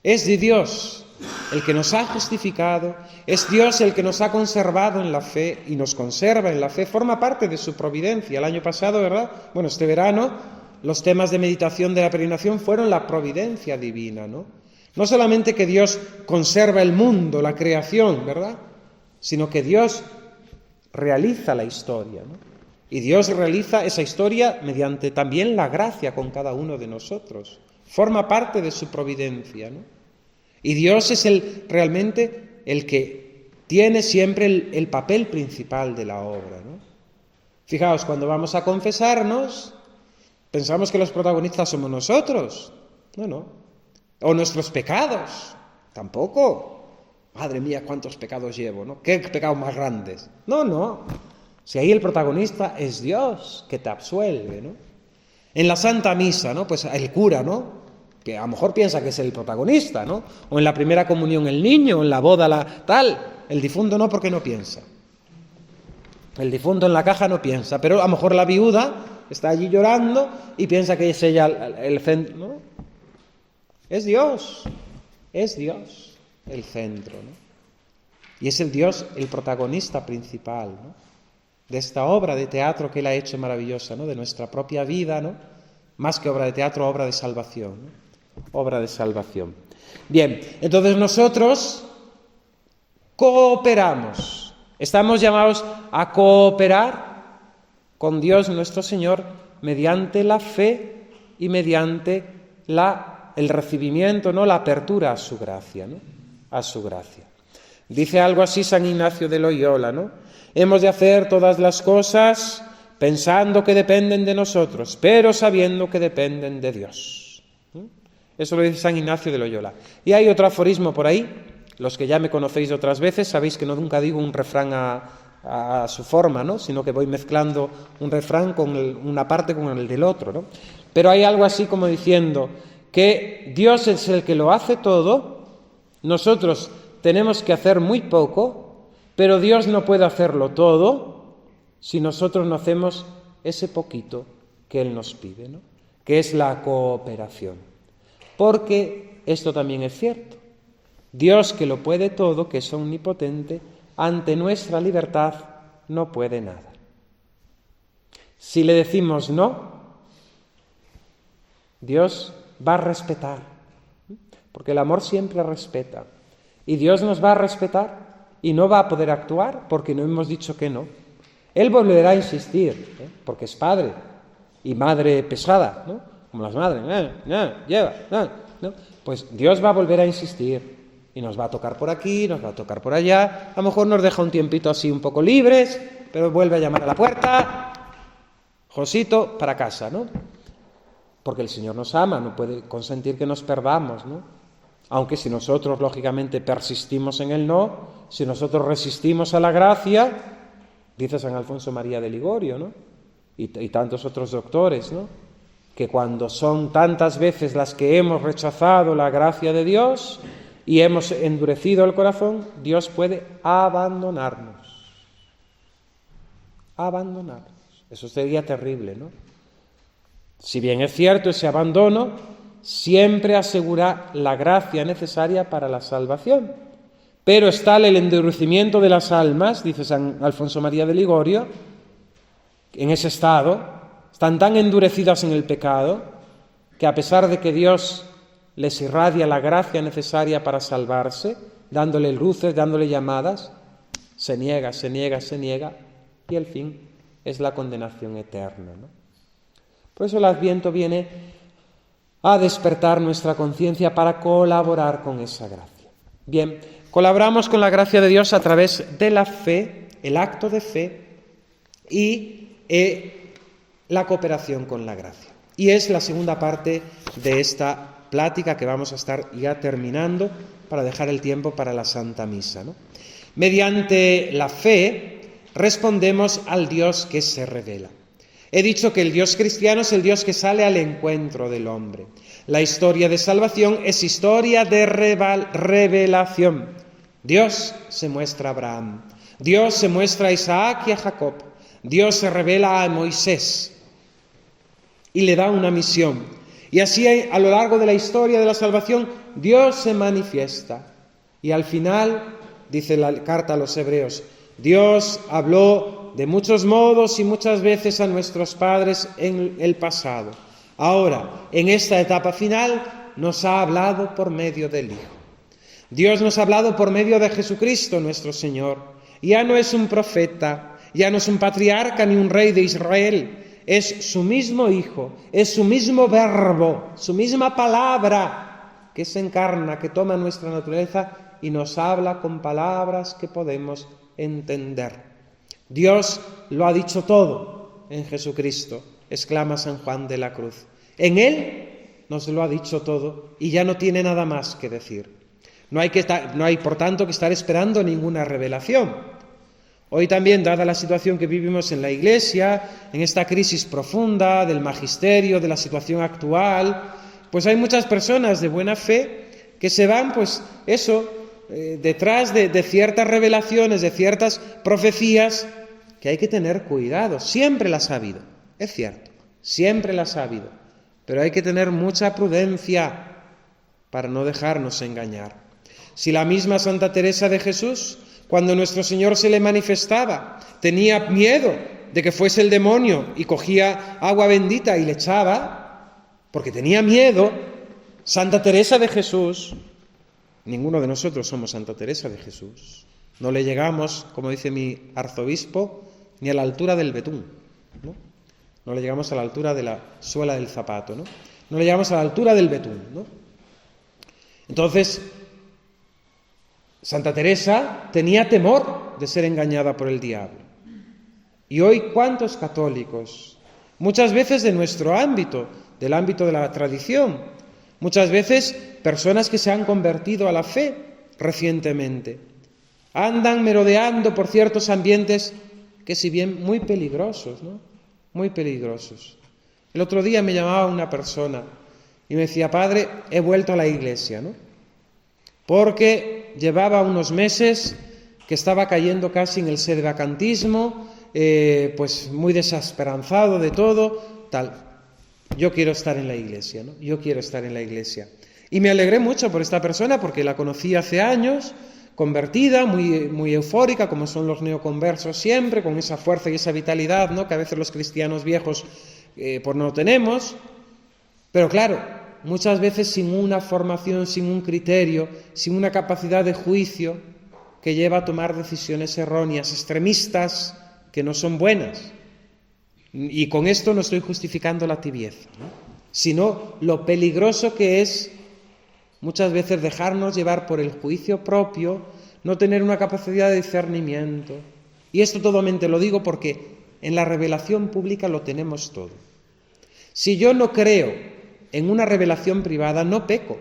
Es de Dios el que nos ha justificado, es Dios el que nos ha conservado en la fe y nos conserva en la fe, forma parte de su providencia. El año pasado, ¿verdad? Bueno, este verano, los temas de meditación de la peregrinación fueron la providencia divina, ¿no? No solamente que Dios conserva el mundo, la creación, ¿verdad? Sino que Dios realiza la historia, ¿no? Y Dios realiza esa historia mediante también la gracia con cada uno de nosotros. Forma parte de su providencia, ¿no? Y Dios es realmente el que tiene siempre el papel principal de la obra, ¿no? Fijaos, cuando vamos a confesarnos, pensamos que los protagonistas somos nosotros. No. O nuestros pecados. Tampoco. Madre mía, cuántos pecados llevo, ¿no? ¿Qué pecados más grandes? No. Si ahí el protagonista es Dios, que te absuelve, ¿no? En la Santa Misa, ¿no? Pues el cura, ¿no? Que a lo mejor piensa que es el protagonista, ¿no? O en la primera comunión el niño, o en la boda tal. El difunto no, porque no piensa. El difunto en la caja no piensa, pero a lo mejor la viuda está allí llorando y piensa que es ella el centro, ¿no? Es Dios el centro, ¿no? Y es el Dios el protagonista principal, ¿no? De esta obra de teatro que Él ha hecho maravillosa, ¿no? De nuestra propia vida, ¿no? Más que obra de teatro, obra de salvación, ¿no? Obra de salvación. Bien, entonces nosotros cooperamos. Estamos llamados a cooperar con Dios nuestro Señor mediante la fe y mediante el recibimiento, ¿no? La apertura a su gracia, ¿no? A su gracia. Dice algo así San Ignacio de Loyola, ¿no? Hemos de hacer todas las cosas pensando que dependen de nosotros, pero sabiendo que dependen de Dios. Eso lo dice San Ignacio de Loyola. Y hay otro aforismo por ahí, los que ya me conocéis de otras veces, sabéis que nunca digo un refrán a su forma, ¿no? Sino que voy mezclando un refrán con una parte con el del otro, ¿no? Pero hay algo así como diciendo que Dios es el que lo hace todo, nosotros tenemos que hacer muy poco, pero Dios no puede hacerlo todo si nosotros no hacemos ese poquito que Él nos pide, ¿no? Que es la cooperación. Porque esto también es cierto. Dios, que lo puede todo, que es omnipotente, ante nuestra libertad no puede nada. Si le decimos no, Dios va a respetar, porque el amor siempre respeta. Y Dios nos va a respetar y no va a poder actuar porque no hemos dicho que no. Él volverá a insistir, porque es padre y madre pesada, ¿no? Como las madres, ¿no? Pues Dios va a volver a insistir y nos va a tocar por aquí, nos va a tocar por allá. A lo mejor nos deja un tiempito así un poco libres, pero vuelve a llamar a la puerta. Josito, para casa, ¿no? Porque el Señor nos ama, no puede consentir que nos perdamos, ¿no? Aunque si nosotros, lógicamente, persistimos en el no, si nosotros resistimos a la gracia, dice San Alfonso María de Ligorio, ¿no? Y tantos otros doctores, ¿no? Que cuando son tantas veces las que hemos rechazado la gracia de Dios y hemos endurecido el corazón, Dios puede abandonarnos. Abandonarnos. Eso sería terrible, ¿no? Si bien es cierto, ese abandono siempre asegura la gracia necesaria para la salvación. Pero es tal el endurecimiento de las almas, dice San Alfonso María de Ligorio, en ese estado, están tan endurecidas en el pecado, que a pesar de que Dios les irradia la gracia necesaria para salvarse, dándole luces, dándole llamadas, se niega, y el fin es la condenación eterna, ¿no? Por eso el Adviento viene a despertar nuestra conciencia para colaborar con esa gracia. Bien, colaboramos con la gracia de Dios a través de la fe, el acto de fe y la cooperación con la gracia. Y es la segunda parte de esta plática que vamos a estar ya terminando para dejar el tiempo para la Santa Misa, ¿no? Mediante la fe respondemos al Dios que se revela. He dicho que el Dios cristiano es el Dios que sale al encuentro del hombre. La historia de salvación es historia de revelación. Dios se muestra a Abraham, Dios se muestra a Isaac y a Jacob, Dios se revela a Moisés y le da una misión. Y así a lo largo de la historia de la salvación, Dios se manifiesta. Y al final, dice la carta a los Hebreos, Dios habló de muchos modos y muchas veces a nuestros padres en el pasado. Ahora, en esta etapa final, nos ha hablado por medio del Hijo. Dios nos ha hablado por medio de Jesucristo, nuestro Señor. Ya no es un profeta, ya no es un patriarca ni un rey de Israel. Es su mismo Hijo, es su mismo verbo, su misma palabra que se encarna, que toma nuestra naturaleza y nos habla con palabras que podemos entender. Dios lo ha dicho todo en Jesucristo, exclama San Juan de la Cruz. En Él nos lo ha dicho todo y ya no tiene nada más que decir. No hay por tanto que estar esperando ninguna revelación. Hoy también, dada la situación que vivimos en la Iglesia, en esta crisis profunda del magisterio, de la situación actual, pues hay muchas personas de buena fe que se van, detrás de ciertas revelaciones, de ciertas profecías, que hay que tener cuidado. Siempre las ha habido, es cierto, siempre las ha habido, pero hay que tener mucha prudencia para no dejarnos engañar. Si la misma Santa Teresa de Jesús, cuando nuestro Señor se le manifestaba, tenía miedo de que fuese el demonio y cogía agua bendita y le echaba, porque tenía miedo, Santa Teresa de Jesús, ninguno de nosotros somos Santa Teresa de Jesús, no le llegamos, como dice mi arzobispo, ni a la altura del betún, ¿no? No le llegamos a la altura de la suela del zapato, ¿no? No le llegamos a la altura del betún, ¿no? Entonces, Santa Teresa tenía temor de ser engañada por el diablo. Y hoy, ¿cuántos católicos? Muchas veces de nuestro ámbito, del ámbito de la tradición, muchas veces personas que se han convertido a la fe recientemente, andan merodeando por ciertos ambientes que si bien muy peligrosos, ¿no? Muy peligrosos. El otro día me llamaba una persona y me decía, padre, he vuelto a la iglesia, ¿no? Porque llevaba unos meses que estaba cayendo casi en el sedevacantismo, pues muy desesperanzado de todo, tal. Yo quiero estar en la iglesia, ¿no? Yo quiero estar en la iglesia. Y me alegré mucho por esta persona porque la conocí hace años, convertida, muy eufórica, como son los neoconversos siempre, con esa fuerza y esa vitalidad, ¿no? Que a veces los cristianos viejos pues no tenemos. Pero claro, muchas veces sin una formación, sin un criterio, sin una capacidad de juicio que lleva a tomar decisiones erróneas, extremistas, que no son buenas. Y con esto no estoy justificando la tibieza, ¿no? Sino lo peligroso que es muchas veces dejarnos llevar por el juicio propio, no tener una capacidad de discernimiento. Y esto totalmente lo digo porque en la revelación pública lo tenemos todo. Si yo no creo en una revelación privada, no peco.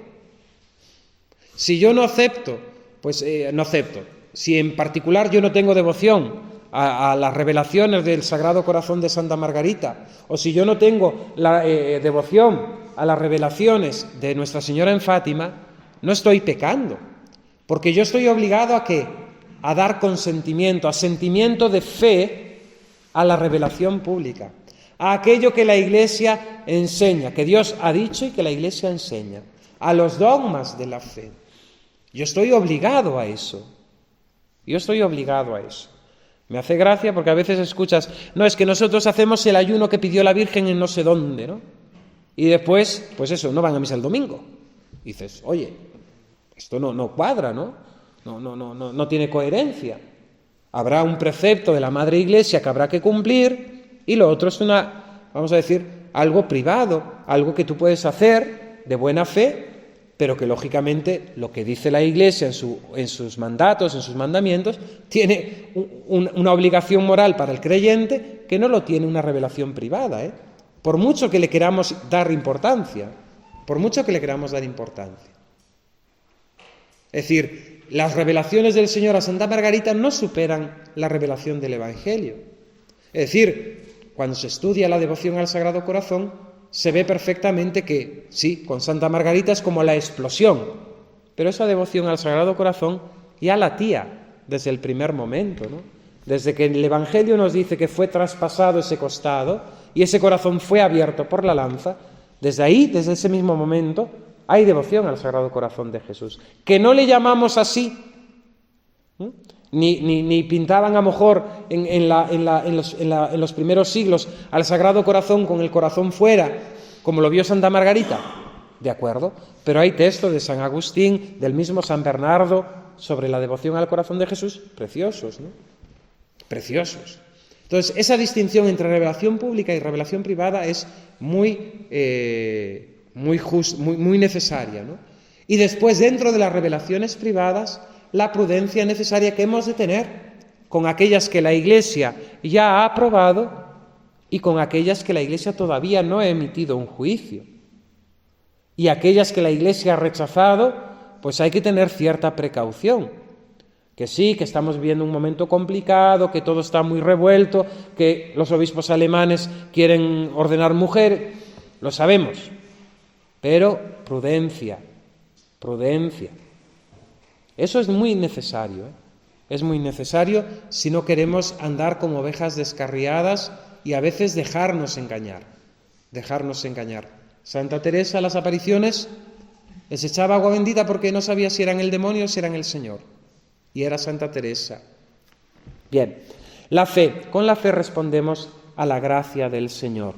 Si yo no acepto, pues no acepto. Si en particular yo no tengo devoción a las revelaciones del Sagrado Corazón de Santa Margarita, o si yo no tengo la devoción a las revelaciones de Nuestra Señora en Fátima, no estoy pecando, porque yo estoy obligado ¿a qué? A dar consentimiento, asentimiento de fe a la revelación pública, a aquello que la Iglesia enseña, que Dios ha dicho y que la Iglesia enseña, a los dogmas de la fe. Yo estoy obligado a eso. Me hace gracia porque a veces escuchas, no, es que nosotros hacemos el ayuno que pidió la Virgen en no sé dónde, ¿no? Y después, pues eso, no van a misa el domingo. Y dices, oye, esto no cuadra, ¿no? No tiene coherencia. Habrá un precepto de la Madre Iglesia que habrá que cumplir y lo otro es vamos a decir, algo privado, algo que tú puedes hacer de buena fe, pero que lógicamente lo que dice la Iglesia en sus mandatos, en sus mandamientos, tiene una obligación moral para el creyente que no lo tiene una revelación privada, ¿eh? Por mucho que le queramos dar importancia. Es decir, las revelaciones del Señor a Santa Margarita no superan la revelación del Evangelio. Es decir, cuando se estudia la devoción al Sagrado Corazón, se ve perfectamente que, sí, con Santa Margarita es como la explosión, pero esa devoción al Sagrado Corazón ya latía desde el primer momento, ¿no? Desde que el Evangelio nos dice que fue traspasado ese costado y ese corazón fue abierto por la lanza, desde ahí, desde ese mismo momento, hay devoción al Sagrado Corazón de Jesús. Que no le llamamos así, ¿eh? Ni pintaban a lo mejor en los primeros siglos al Sagrado Corazón con el corazón fuera, como lo vio Santa Margarita, de acuerdo, pero hay textos de San Agustín, del mismo San Bernardo, sobre la devoción al corazón de Jesús, preciosos, ¿no? Preciosos. Entonces, esa distinción entre revelación pública y revelación privada es muy necesaria, ¿no? Y después, dentro de las revelaciones privadas, la prudencia necesaria que hemos de tener con aquellas que la Iglesia ya ha aprobado y con aquellas que la Iglesia todavía no ha emitido un juicio. Y aquellas que la Iglesia ha rechazado, pues hay que tener cierta precaución. Que sí, que estamos viviendo un momento complicado, que todo está muy revuelto, que los obispos alemanes quieren ordenar mujer, lo sabemos. Pero prudencia. Eso es muy necesario, ¿eh? Es muy necesario si no queremos andar como ovejas descarriadas y a veces dejarnos engañar. Santa Teresa, las apariciones, les echaba agua bendita porque no sabía si eran el demonio o si eran el Señor. Y era Santa Teresa. Bien, la fe. Con la fe respondemos a la gracia del Señor.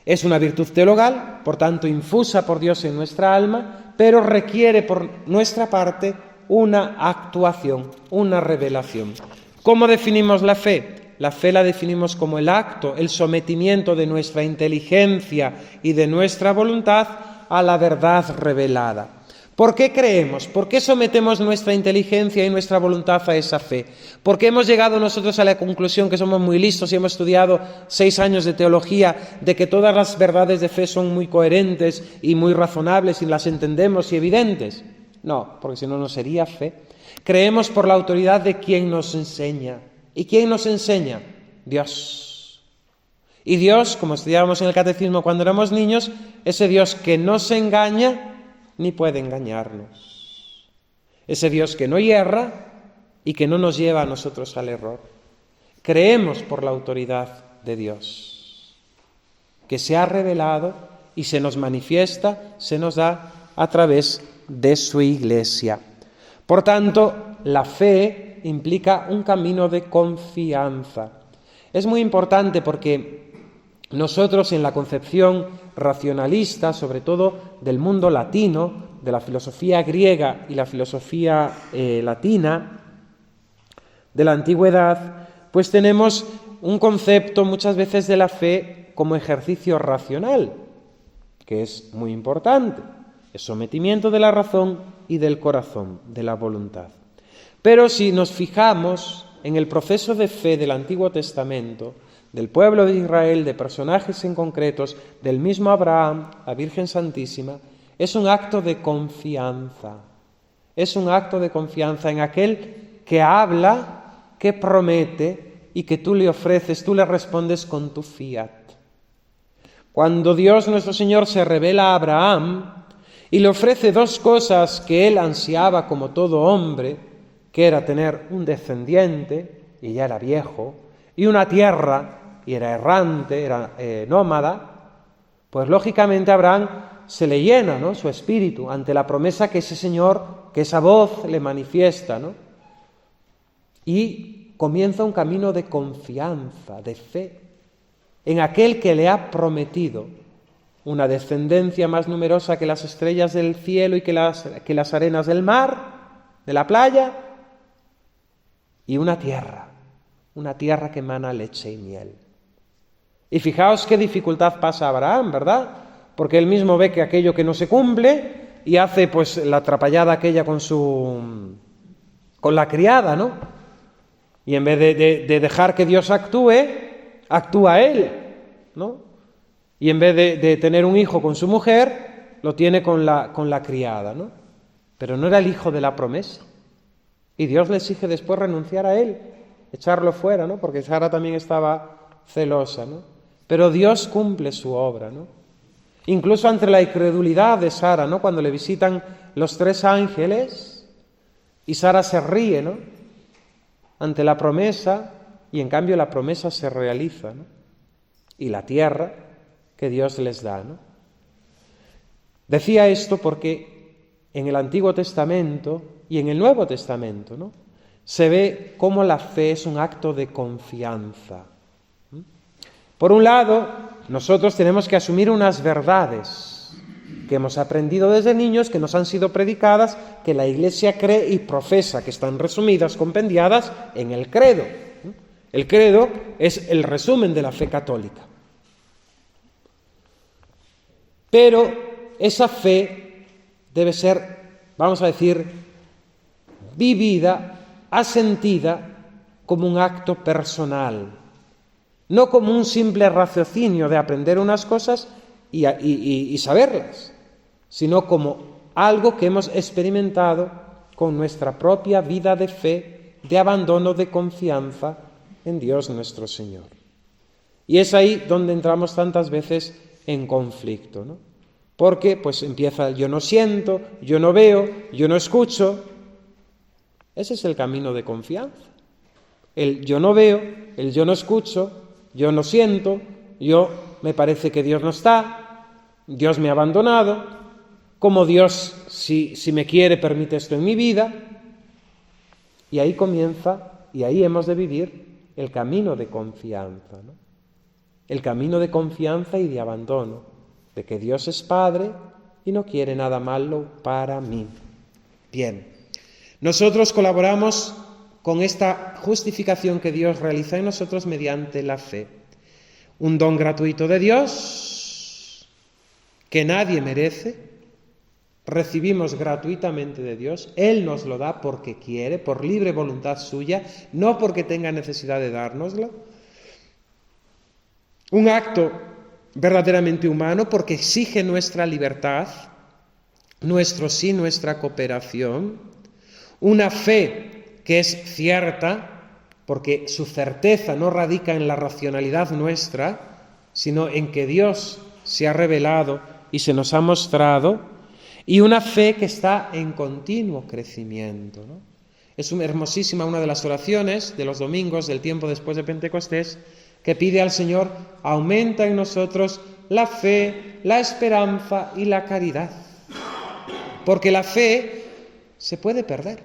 Es una virtud teologal, por tanto infusa por Dios en nuestra alma, pero requiere por nuestra parte una actuación, una revelación. ¿Cómo definimos la fe? La fe la definimos como el acto, el sometimiento de nuestra inteligencia y de nuestra voluntad a la verdad revelada. ¿Por qué creemos? ¿Por qué sometemos nuestra inteligencia y nuestra voluntad a esa fe? ¿Por qué hemos llegado nosotros a la conclusión que somos muy listos y hemos estudiado 6 años de teología, de que todas las verdades de fe son muy coherentes y muy razonables y las entendemos y evidentes? No, porque si no, no sería fe. Creemos por la autoridad de quien nos enseña. ¿Y quién nos enseña? Dios. Y Dios, como estudiábamos en el catecismo cuando éramos niños, ese Dios que no se engaña ni puede engañarnos. Ese Dios que no hierra y que no nos lleva a nosotros al error. Creemos por la autoridad de Dios, que se ha revelado y se nos manifiesta, se nos da a través de su Iglesia. Por tanto, la fe implica un camino de confianza. Es muy importante porque Nosotros en la concepción racionalista, sobre todo del mundo latino, de la filosofía griega y la filosofía latina de la antigüedad, pues tenemos un concepto muchas veces de la fe como ejercicio racional, que es muy importante, el sometimiento de la razón y del corazón, de la voluntad. Pero si nos fijamos en el proceso de fe del Antiguo Testamento, del pueblo de Israel, de personajes en concretos, del mismo Abraham, la Virgen Santísima, es un acto de confianza. Es un acto de confianza en aquel que habla, que promete y que tú le ofreces, tú le respondes con tu fiat. Cuando Dios nuestro Señor se revela a Abraham y le ofrece dos cosas que él ansiaba como todo hombre, que era tener un descendiente, y ya era viejo, y una tierra, y era errante, era nómada, pues lógicamente a Abraham se le llena, ¿no?, su espíritu ante la promesa que ese Señor, que esa voz le manifiesta, ¿no? Y comienza un camino de confianza, de fe, en aquel que le ha prometido una descendencia más numerosa que las estrellas del cielo y que las arenas del mar, de la playa, y una tierra que emana leche y miel. Y fijaos qué dificultad pasa a Abraham, ¿verdad? Porque él mismo ve que aquello que no se cumple y hace pues la atrapallada aquella con la criada, ¿no? Y en vez de dejar que Dios actúe, actúa él, ¿no? Y en vez de tener un hijo con su mujer, lo tiene con la criada, ¿no? Pero no era el hijo de la promesa. Y Dios le exige después renunciar a él, echarlo fuera, ¿no? Porque Sara también estaba celosa, ¿no? Pero Dios cumple su obra, ¿no? Incluso ante la incredulidad de Sara, ¿no?, cuando le visitan los 3 ángeles y Sara se ríe, ¿no?, ante la promesa, y en cambio la promesa se realiza, ¿no?, y la tierra que Dios les da, ¿no? Decía esto porque en el Antiguo Testamento y en el Nuevo Testamento, ¿no?, se ve cómo la fe es un acto de confianza. Por un lado, nosotros tenemos que asumir unas verdades que hemos aprendido desde niños, que nos han sido predicadas, que la Iglesia cree y profesa, que están resumidas, compendiadas en el credo. El credo es el resumen de la fe católica. Pero esa fe debe ser, vamos a decir, vivida, asentida como un acto personal, no como un simple raciocinio de aprender unas cosas y saberlas, sino como algo que hemos experimentado con nuestra propia vida de fe, de abandono, de confianza en Dios nuestro Señor. Y es ahí donde entramos tantas veces en conflicto, ¿no? Porque pues empieza el yo no siento, yo no veo, yo no escucho. Ese es el camino de confianza. El yo no veo, el yo no escucho, yo no siento, me parece que Dios no está, Dios me ha abandonado, como Dios, si me quiere, permite esto en mi vida. Y ahí comienza, y ahí hemos de vivir el camino de confianza, ¿no? El camino de confianza y de abandono, de que Dios es Padre y no quiere nada malo para mí. Bien, nosotros colaboramos con esta justificación que Dios realiza en nosotros mediante la fe. Un don gratuito de Dios que nadie merece, recibimos gratuitamente de Dios, Él nos lo da porque quiere, por libre voluntad suya, no porque tenga necesidad de dárnoslo. Un acto verdaderamente humano porque exige nuestra libertad, nuestro sí, nuestra cooperación. Una fe que es cierta, porque su certeza no radica en la racionalidad nuestra, sino en que Dios se ha revelado y se nos ha mostrado, y una fe que está en continuo crecimiento, ¿no? Es hermosísima una de las oraciones de los domingos del tiempo después de Pentecostés, que pide al Señor: aumenta en nosotros la fe, la esperanza y la caridad. Porque la fe se puede perder.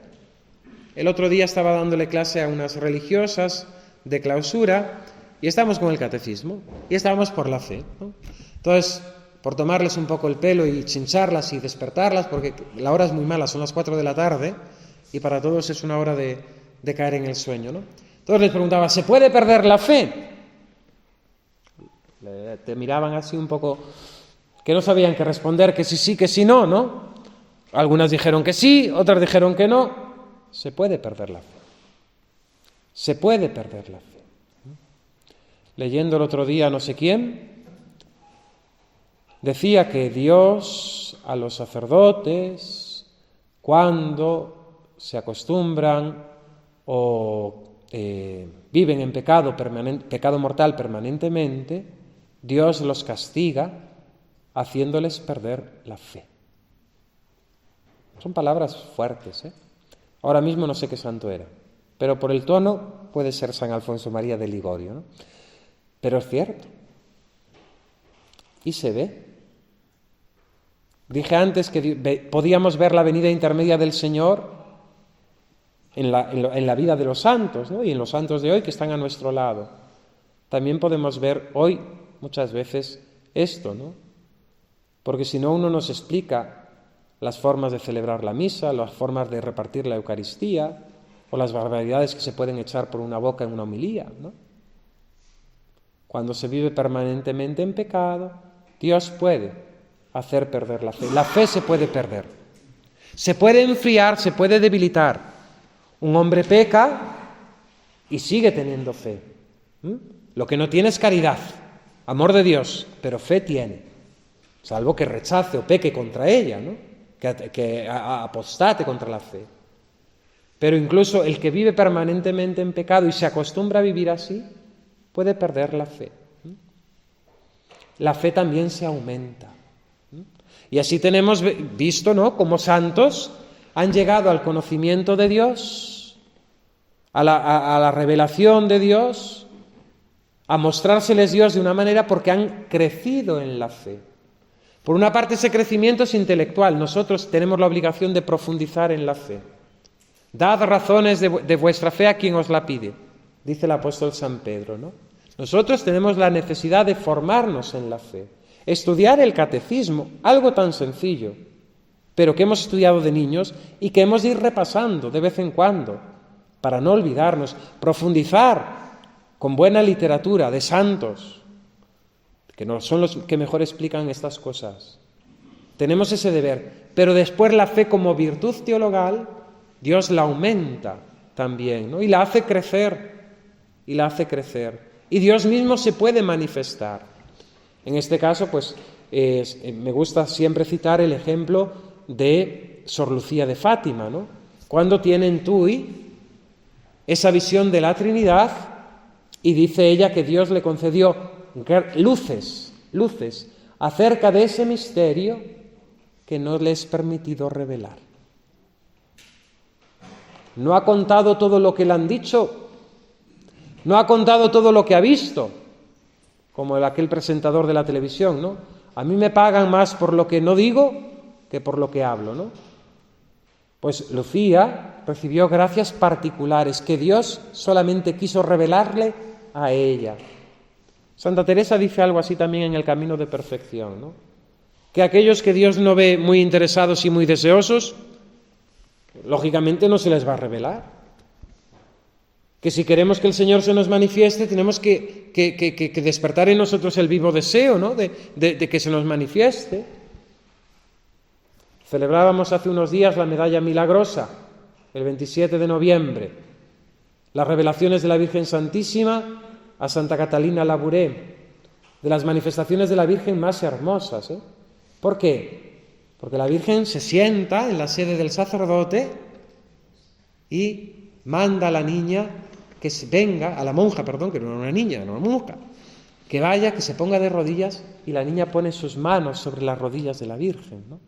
El otro día estaba dándole clase a unas religiosas de clausura Y estamos con el catecismo, y estamos por la fe, ¿no? Entonces, por tomarles un poco el pelo y chincharlas y despertarlas, porque la hora es muy mala, son las 4 de la tarde, y para todos es una hora de caer en el sueño, ¿no? Entonces les preguntaba, ¿se puede perder la fe? Te miraban así un poco, que no sabían qué responder, que sí, que sí, no, ¿no? Algunas dijeron que sí, otras dijeron que no. Se puede perder la fe. Se puede perder la fe. Leyendo el otro día no sé quién, decía que Dios a los sacerdotes, cuando se acostumbran o viven en pecado mortal permanentemente, Dios los castiga haciéndoles perder la fe. Son palabras fuertes, ¿eh? Ahora mismo no sé qué santo era, pero por el tono puede ser San Alfonso María de Ligorio, ¿no? Pero es cierto. Y se ve. Dije antes que podíamos ver la venida intermedia del Señor en la vida de los santos, ¿no? Y en los santos de hoy que están a nuestro lado. También podemos ver hoy muchas veces esto, ¿no? Porque si no, uno nos explica las formas de celebrar la misa, las formas de repartir la Eucaristía, o las barbaridades que se pueden echar por una boca en una homilía, ¿no? Cuando se vive permanentemente en pecado, Dios puede hacer perder la fe. La fe se puede perder. Se puede enfriar, se puede debilitar. Un hombre peca y sigue teniendo fe. Lo que no tiene es caridad, amor de Dios, pero fe tiene. Salvo que rechace o peque contra ella, ¿no? Que apostate contra la fe. Pero incluso el que vive permanentemente en pecado y se acostumbra a vivir así, puede perder la fe. La fe también se aumenta. Y así tenemos visto, ¿no?, cómo santos han llegado al conocimiento de Dios, a la revelación de Dios, a mostrárseles Dios de una manera porque han crecido en la fe. Por una parte, ese crecimiento es intelectual. Nosotros tenemos la obligación de profundizar en la fe. Dad razones de vuestra fe a quien os la pide, dice el apóstol San Pedro, ¿no? Nosotros tenemos la necesidad de formarnos en la fe, estudiar el catecismo, algo tan sencillo, pero que hemos estudiado de niños y que hemos de ir repasando de vez en cuando, para no olvidarnos, profundizar con buena literatura de santos, que no son los que mejor explican estas cosas. Tenemos ese deber, pero después la fe como virtud teologal, Dios la aumenta también, ¿no? Y la hace crecer, y Dios mismo se puede manifestar. En este caso, pues, me gusta siempre citar el ejemplo de Sor Lucía de Fátima, ¿no? Cuando tiene en Tui esa visión de la Trinidad y dice ella que Dios le concedió luces acerca de ese misterio que no le es permitido revelar. No ha contado todo lo que le han dicho, no ha contado todo lo que ha visto, como aquel presentador de la televisión, ¿no? A mí me pagan más por lo que no digo que por lo que hablo, ¿no? Pues Lucía recibió gracias particulares que Dios solamente quiso revelarle a ella. Santa Teresa dice algo así también en el Camino de Perfección, ¿no? Que aquellos que Dios no ve muy interesados y muy deseosos, lógicamente no se les va a revelar. Que si queremos que el Señor se nos manifieste, tenemos que despertar en nosotros el vivo deseo, ¿no?, de que se nos manifieste. Celebrábamos hace unos días la medalla milagrosa, el 27 de noviembre, las revelaciones de la Virgen Santísima a Santa Catalina Labouré, de las manifestaciones de la Virgen más hermosas, ¿eh? ¿Por qué? Porque la Virgen se sienta en la sede del sacerdote y manda a la niña que venga, a la monja, perdón, que no era una niña, era una monja, que vaya, que se ponga de rodillas, y la niña pone sus manos sobre las rodillas de la Virgen, ¿no?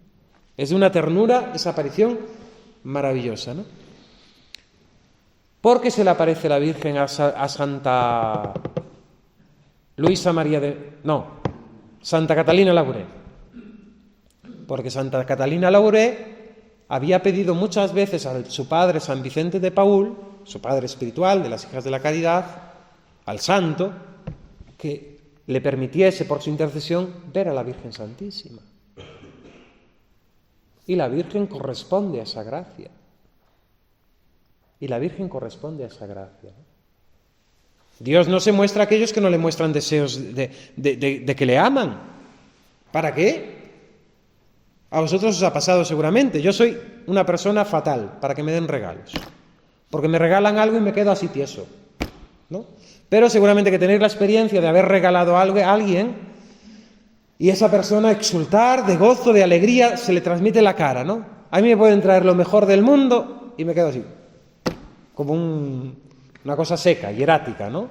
Es de una ternura esa aparición maravillosa, ¿no? ¿Por qué se le aparece la Virgen a Santa Santa Catalina Labouré? Porque Santa Catalina Labouré había pedido muchas veces a su padre San Vicente de Paúl, su padre espiritual de las Hijas de la Caridad, al santo, que le permitiese por su intercesión ver a la Virgen Santísima. Y la Virgen corresponde a esa gracia. Y la Virgen corresponde a esa gracia. Dios no se muestra a aquellos que no le muestran deseos de que le aman. ¿Para qué? A vosotros os ha pasado seguramente. Yo soy una persona fatal para que me den regalos. Porque me regalan algo y me quedo así tieso, ¿no? Pero seguramente que tenéis la experiencia de haber regalado algo a alguien y esa persona exultar de gozo, de alegría, se le transmite en la cara, ¿no? A mí me pueden traer lo mejor del mundo y me quedo así, como una cosa seca, hierática, ¿no?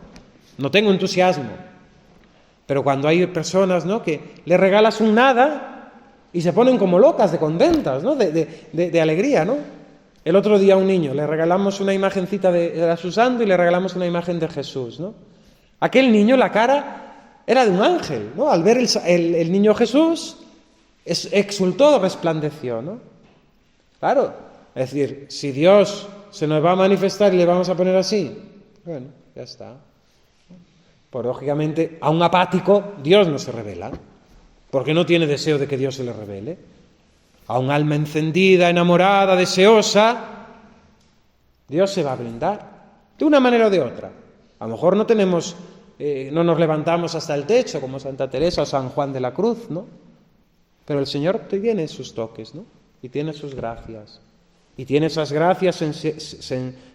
No tengo entusiasmo. Pero cuando hay personas, ¿no?, que le regalas un nada y se ponen como locas de contentas, ¿no?, de alegría, ¿no? El otro día a un niño le regalamos una imagencita de su santo y le regalamos una imagen de Jesús, ¿no? Aquel niño, la cara era de un ángel, ¿no? Al ver el niño Jesús, exultó, resplandeció, ¿no? Claro, es decir, si Dios se nos va a manifestar y le vamos a poner así, bueno, ya está. Pues lógicamente a un apático Dios no se revela, porque no tiene deseo de que Dios se le revele. A un alma encendida, enamorada, deseosa, Dios se va a blindar, de una manera o de otra. A lo mejor no nos levantamos hasta el techo, como Santa Teresa o San Juan de la Cruz, ¿no? Pero el Señor tiene sus toques, ¿no? Y tiene sus gracias. Y tiene esas gracias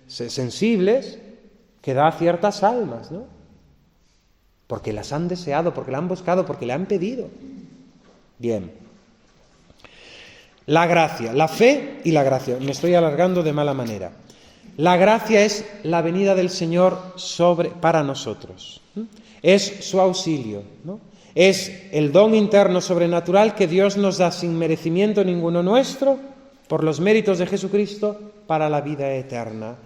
sensibles que da a ciertas almas, ¿no? Porque las han deseado, porque la han buscado, porque le han pedido. Bien. La gracia, la fe y la gracia. Me estoy alargando de mala manera. La gracia es la venida del Señor para nosotros. Es su auxilio, ¿no? Es el don interno sobrenatural que Dios nos da sin merecimiento ninguno nuestro, por los méritos de Jesucristo, para la vida eterna.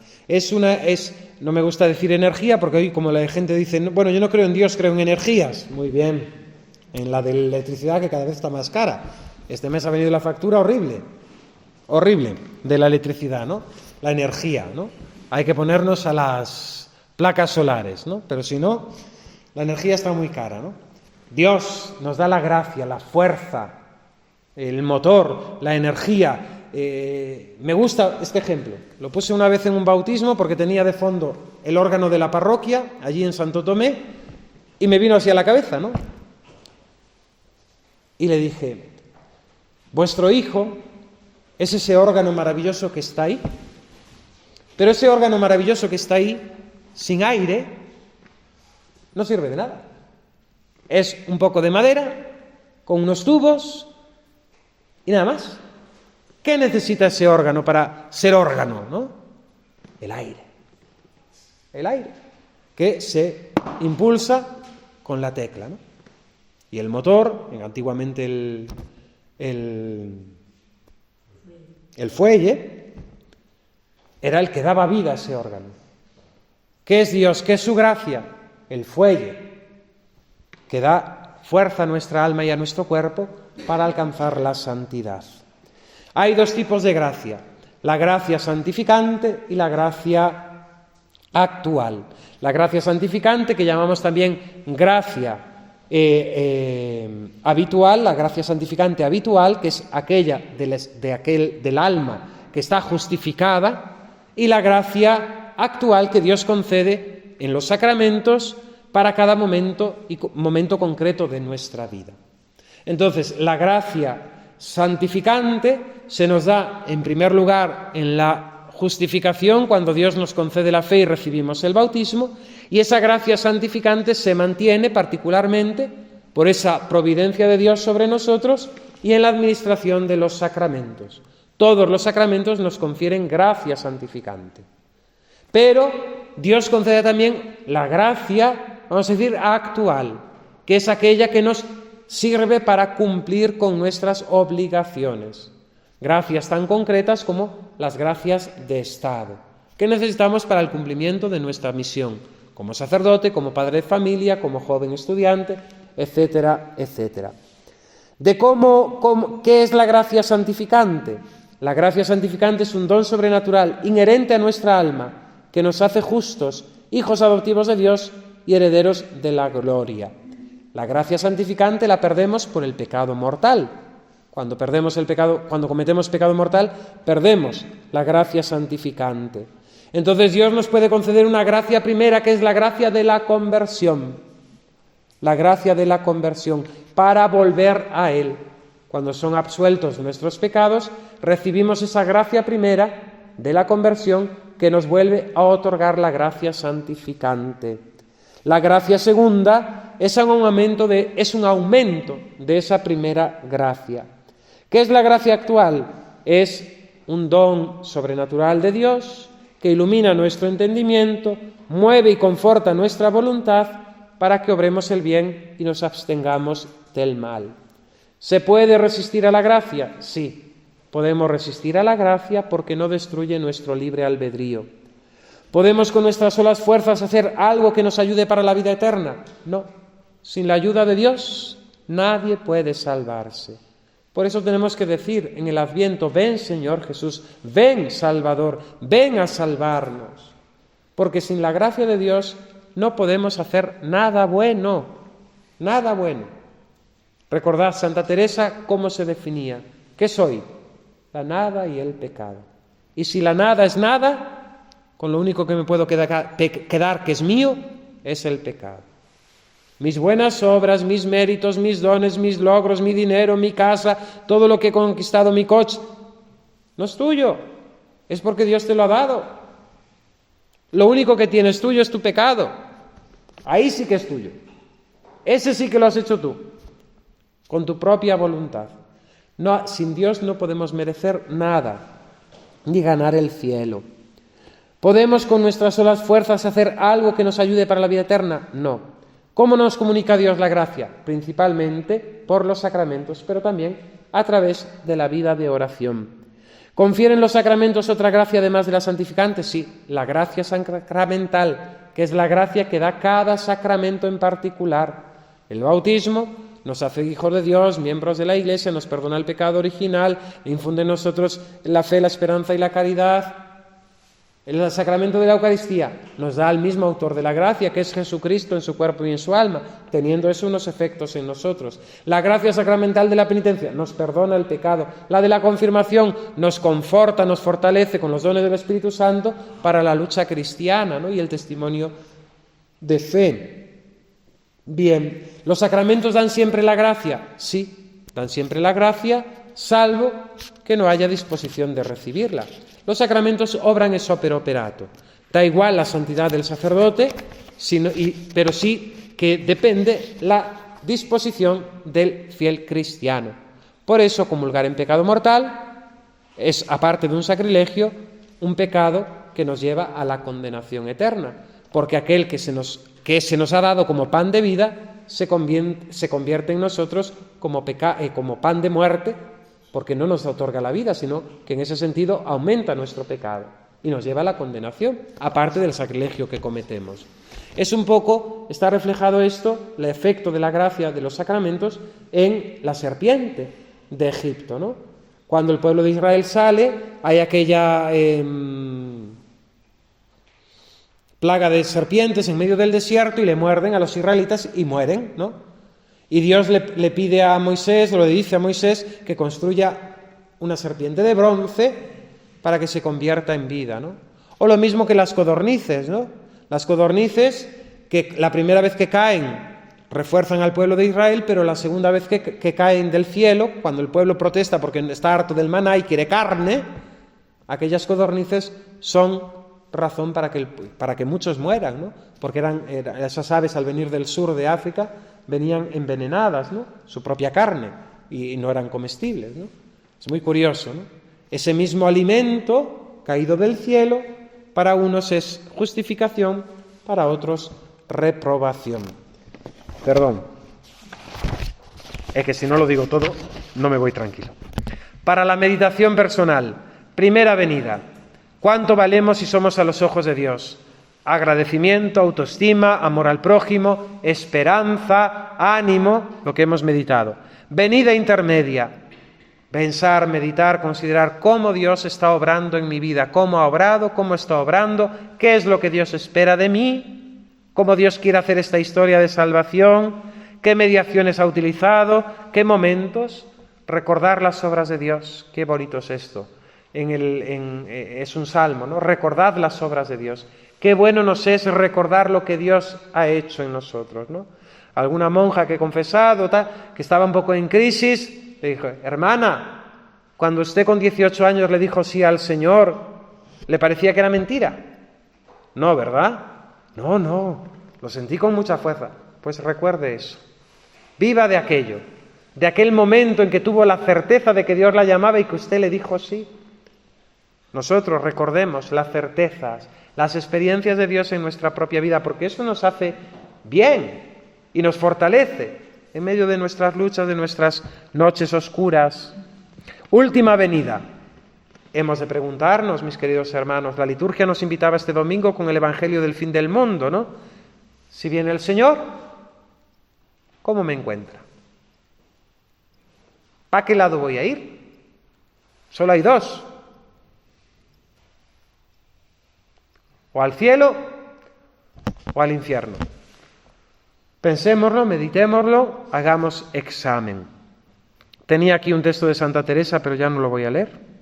No me gusta decir energía, porque hoy como la gente dice, bueno, yo no creo en Dios, creo en energías. Muy bien, en la de la electricidad, que cada vez está más cara. Este mes ha venido la factura horrible de la electricidad, ¿no? La energía, ¿no? Hay que ponernos a las placas solares, ¿no? Pero si no, la energía está muy cara, ¿no? Dios nos da la gracia, la fuerza, el motor, la energía. Me gusta este ejemplo. Lo puse una vez en un bautismo porque tenía de fondo el órgano de la parroquia, allí en Santo Tomé, y me vino así a la cabeza, ¿no? Y le dije, vuestro hijo es ese órgano maravilloso que está ahí, pero ese órgano maravilloso que está ahí, sin aire, no sirve de nada. Es un poco de madera, con unos tubos y nada más. ¿Qué necesita ese órgano para ser órgano, no? El aire. El aire, que se impulsa con la tecla, ¿no? Y el motor, antiguamente el fuelle, era el que daba vida a ese órgano. ¿Qué es Dios? ¿Qué es su gracia? El fuelle, que da fuerza a nuestra alma y a nuestro cuerpo para alcanzar la santidad. Hay dos tipos de gracia, la gracia santificante y la gracia actual. La gracia santificante, que llamamos también gracia habitual, la gracia santificante habitual, que es aquella del alma que está justificada, y la gracia actual que Dios concede en los sacramentos para cada momento y momento concreto de nuestra vida. Entonces, la gracia santificante se nos da, en primer lugar, en la justificación, cuando Dios nos concede la fe y recibimos el bautismo, y esa gracia santificante se mantiene particularmente por esa providencia de Dios sobre nosotros y en la administración de los sacramentos. Todos los sacramentos nos confieren gracia santificante. Pero Dios concede también la gracia, vamos a decir, actual, que es aquella que nos sirve para cumplir con nuestras obligaciones. Gracias tan concretas como las gracias de Estado, que necesitamos para el cumplimiento de nuestra misión, como sacerdote, como padre de familia, como joven estudiante, etcétera, etcétera. ¿Qué es la gracia santificante? La gracia santificante es un don sobrenatural inherente a nuestra alma, que nos hace justos, hijos adoptivos de Dios, y herederos de la gloria. La gracia santificante la perdemos por el pecado mortal. Cuando cometemos pecado mortal, perdemos la gracia santificante. Entonces Dios nos puede conceder una gracia primera, que es la gracia de la conversión. La gracia de la conversión, para volver a Él. Cuando son absueltos de nuestros pecados, recibimos esa gracia primera de la conversión que nos vuelve a otorgar la gracia santificante. La gracia segunda es un aumento de esa primera gracia. ¿Qué es la gracia actual? Es un don sobrenatural de Dios que ilumina nuestro entendimiento, mueve y conforta nuestra voluntad para que obremos el bien y nos abstengamos del mal. ¿Se puede resistir a la gracia? Sí, podemos resistir a la gracia porque no destruye nuestro libre albedrío. ¿Podemos con nuestras solas fuerzas hacer algo que nos ayude para la vida eterna? No. Sin la ayuda de Dios, nadie puede salvarse. Por eso tenemos que decir en el Adviento: ven Señor Jesús, ven Salvador, ven a salvarnos. Porque sin la gracia de Dios no podemos hacer nada bueno, nada bueno. Recordad Santa Teresa cómo se definía. ¿Qué soy? La nada y el pecado. Y si la nada es nada, con lo único que me puedo quedar que es mío, es el pecado. Mis buenas obras, mis méritos, mis dones, mis logros, mi dinero, mi casa, todo lo que he conquistado, mi coche, no es tuyo, es porque Dios te lo ha dado. Lo único que tienes tuyo es tu pecado. Ahí sí que es tuyo. Ese sí que lo has hecho tú, con tu propia voluntad. No, sin Dios no podemos merecer nada, ni ganar el cielo. ¿Podemos con nuestras solas fuerzas hacer algo que nos ayude para la vida eterna? No. ¿Cómo nos comunica Dios la gracia? Principalmente por los sacramentos, pero también a través de la vida de oración. ¿Confieren los sacramentos otra gracia además de la santificante? Sí, la gracia sacramental, que es la gracia que da cada sacramento en particular. El bautismo nos hace hijos de Dios, miembros de la Iglesia, nos perdona el pecado original, infunde en nosotros la fe, la esperanza y la caridad. El sacramento de la Eucaristía nos da al mismo autor de la gracia, que es Jesucristo en su cuerpo y en su alma, teniendo eso unos efectos en nosotros. La gracia sacramental de la penitencia nos perdona el pecado. La de la confirmación nos conforta, nos fortalece con los dones del Espíritu Santo para la lucha cristiana, ¿no? Y el testimonio de fe. Bien, ¿los sacramentos dan siempre la gracia? Sí, dan siempre la gracia, salvo que no haya disposición de recibirla. Los sacramentos obran ex opere operato. Da igual la santidad del sacerdote, pero sí que depende la disposición del fiel cristiano. Por eso, comulgar en pecado mortal es, aparte de un sacrilegio, un pecado que nos lleva a la condenación eterna, porque aquel que se nos ha dado como pan de vida se convierte en nosotros como pan de muerte, porque no nos otorga la vida, sino que en ese sentido aumenta nuestro pecado y nos lleva a la condenación, aparte del sacrilegio que cometemos. Es un poco, está reflejado esto, el efecto de la gracia de los sacramentos en la serpiente de Egipto, ¿no? Cuando el pueblo de Israel sale, hay aquella plaga de serpientes en medio del desierto y le muerden a los israelitas y mueren, ¿no? Y Dios le pide a Moisés, le dice a Moisés que construya una serpiente de bronce para que se convierta en vida, ¿no? O lo mismo que las codornices, ¿no? Las codornices, que la primera vez que caen refuerzan al pueblo de Israel, pero la segunda vez que caen del cielo, cuando el pueblo protesta porque está harto del maná y quiere carne, aquellas codornices son razón para que muchos mueran, ¿no? Porque eran esas aves, al venir del sur de África, venían envenenadas, ¿no? Su propia carne, y no eran comestibles, ¿no? Es muy curioso, ¿no? Ese mismo alimento caído del cielo, para unos es justificación, para otros reprobación. Perdón, es que si no lo digo todo, no me voy tranquilo. Para la meditación personal, primera venida. ¿Cuánto valemos si somos a los ojos de Dios? Agradecimiento, autoestima, amor al prójimo, esperanza, ánimo, lo que hemos meditado. Venida intermedia, pensar, meditar, considerar cómo Dios está obrando en mi vida, cómo ha obrado, cómo está obrando, qué es lo que Dios espera de mí cómo Dios quiere hacer esta historia de salvación, qué mediaciones ha utilizado, qué momentos. Recordar las obras de Dios. Qué bonito es esto. Es un salmo, ¿no? Recordad las obras de Dios. Qué bueno nos es recordar lo que Dios ha hecho en nosotros, ¿no? Alguna monja que he confesado, que estaba un poco en crisis, le dijo: hermana, cuando usted con 18 años le dijo sí al Señor, ¿le parecía que era mentira? No, ¿verdad? No, lo sentí con mucha fuerza. Pues recuerde eso. Viva de aquello, de aquel momento en que tuvo la certeza de que Dios la llamaba y que usted le dijo sí. Nosotros recordemos las certezas, las experiencias de Dios en nuestra propia vida, porque eso nos hace bien y nos fortalece en medio de nuestras luchas, de nuestras noches oscuras. Última venida. Hemos de preguntarnos, mis queridos hermanos, la liturgia nos invitaba este domingo con el Evangelio del fin del mundo, ¿no? Si viene el Señor, ¿cómo me encuentra? ¿Para qué lado voy a ir? Solo hay dos. O al cielo o al infierno. Pensémoslo, meditémoslo, hagamos examen. Tenía aquí un texto de Santa Teresa, pero ya no lo voy a leer.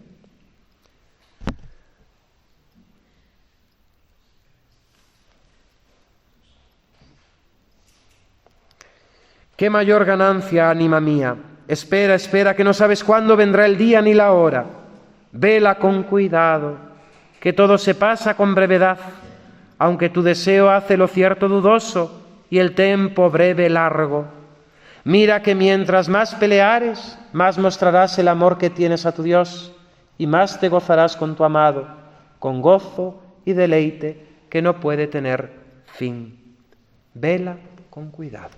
Qué mayor ganancia, ánima mía. Espera, espera, que no sabes cuándo vendrá el día ni la hora. Vela con cuidado, que todo se pasa con brevedad, aunque tu deseo hace lo cierto dudoso y el tiempo breve largo. Mira que mientras más peleares, más mostrarás el amor que tienes a tu Dios y más te gozarás con tu amado, con gozo y deleite que no puede tener fin. Vela con cuidado.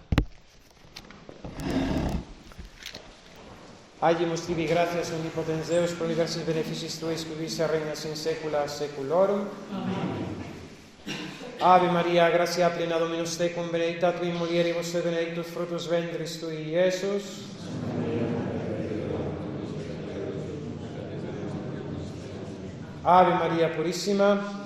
Agimus tibi gratias omnipotens Deus pro diversis beneficis tuis qui vissa regnas in saecula saeculorum. Amen. Ave Maria, gratia plena Dominus tecum, benedicta tu in mulieribus et benedictus fructus ventris tui, Iesus. Ave Maria purissima,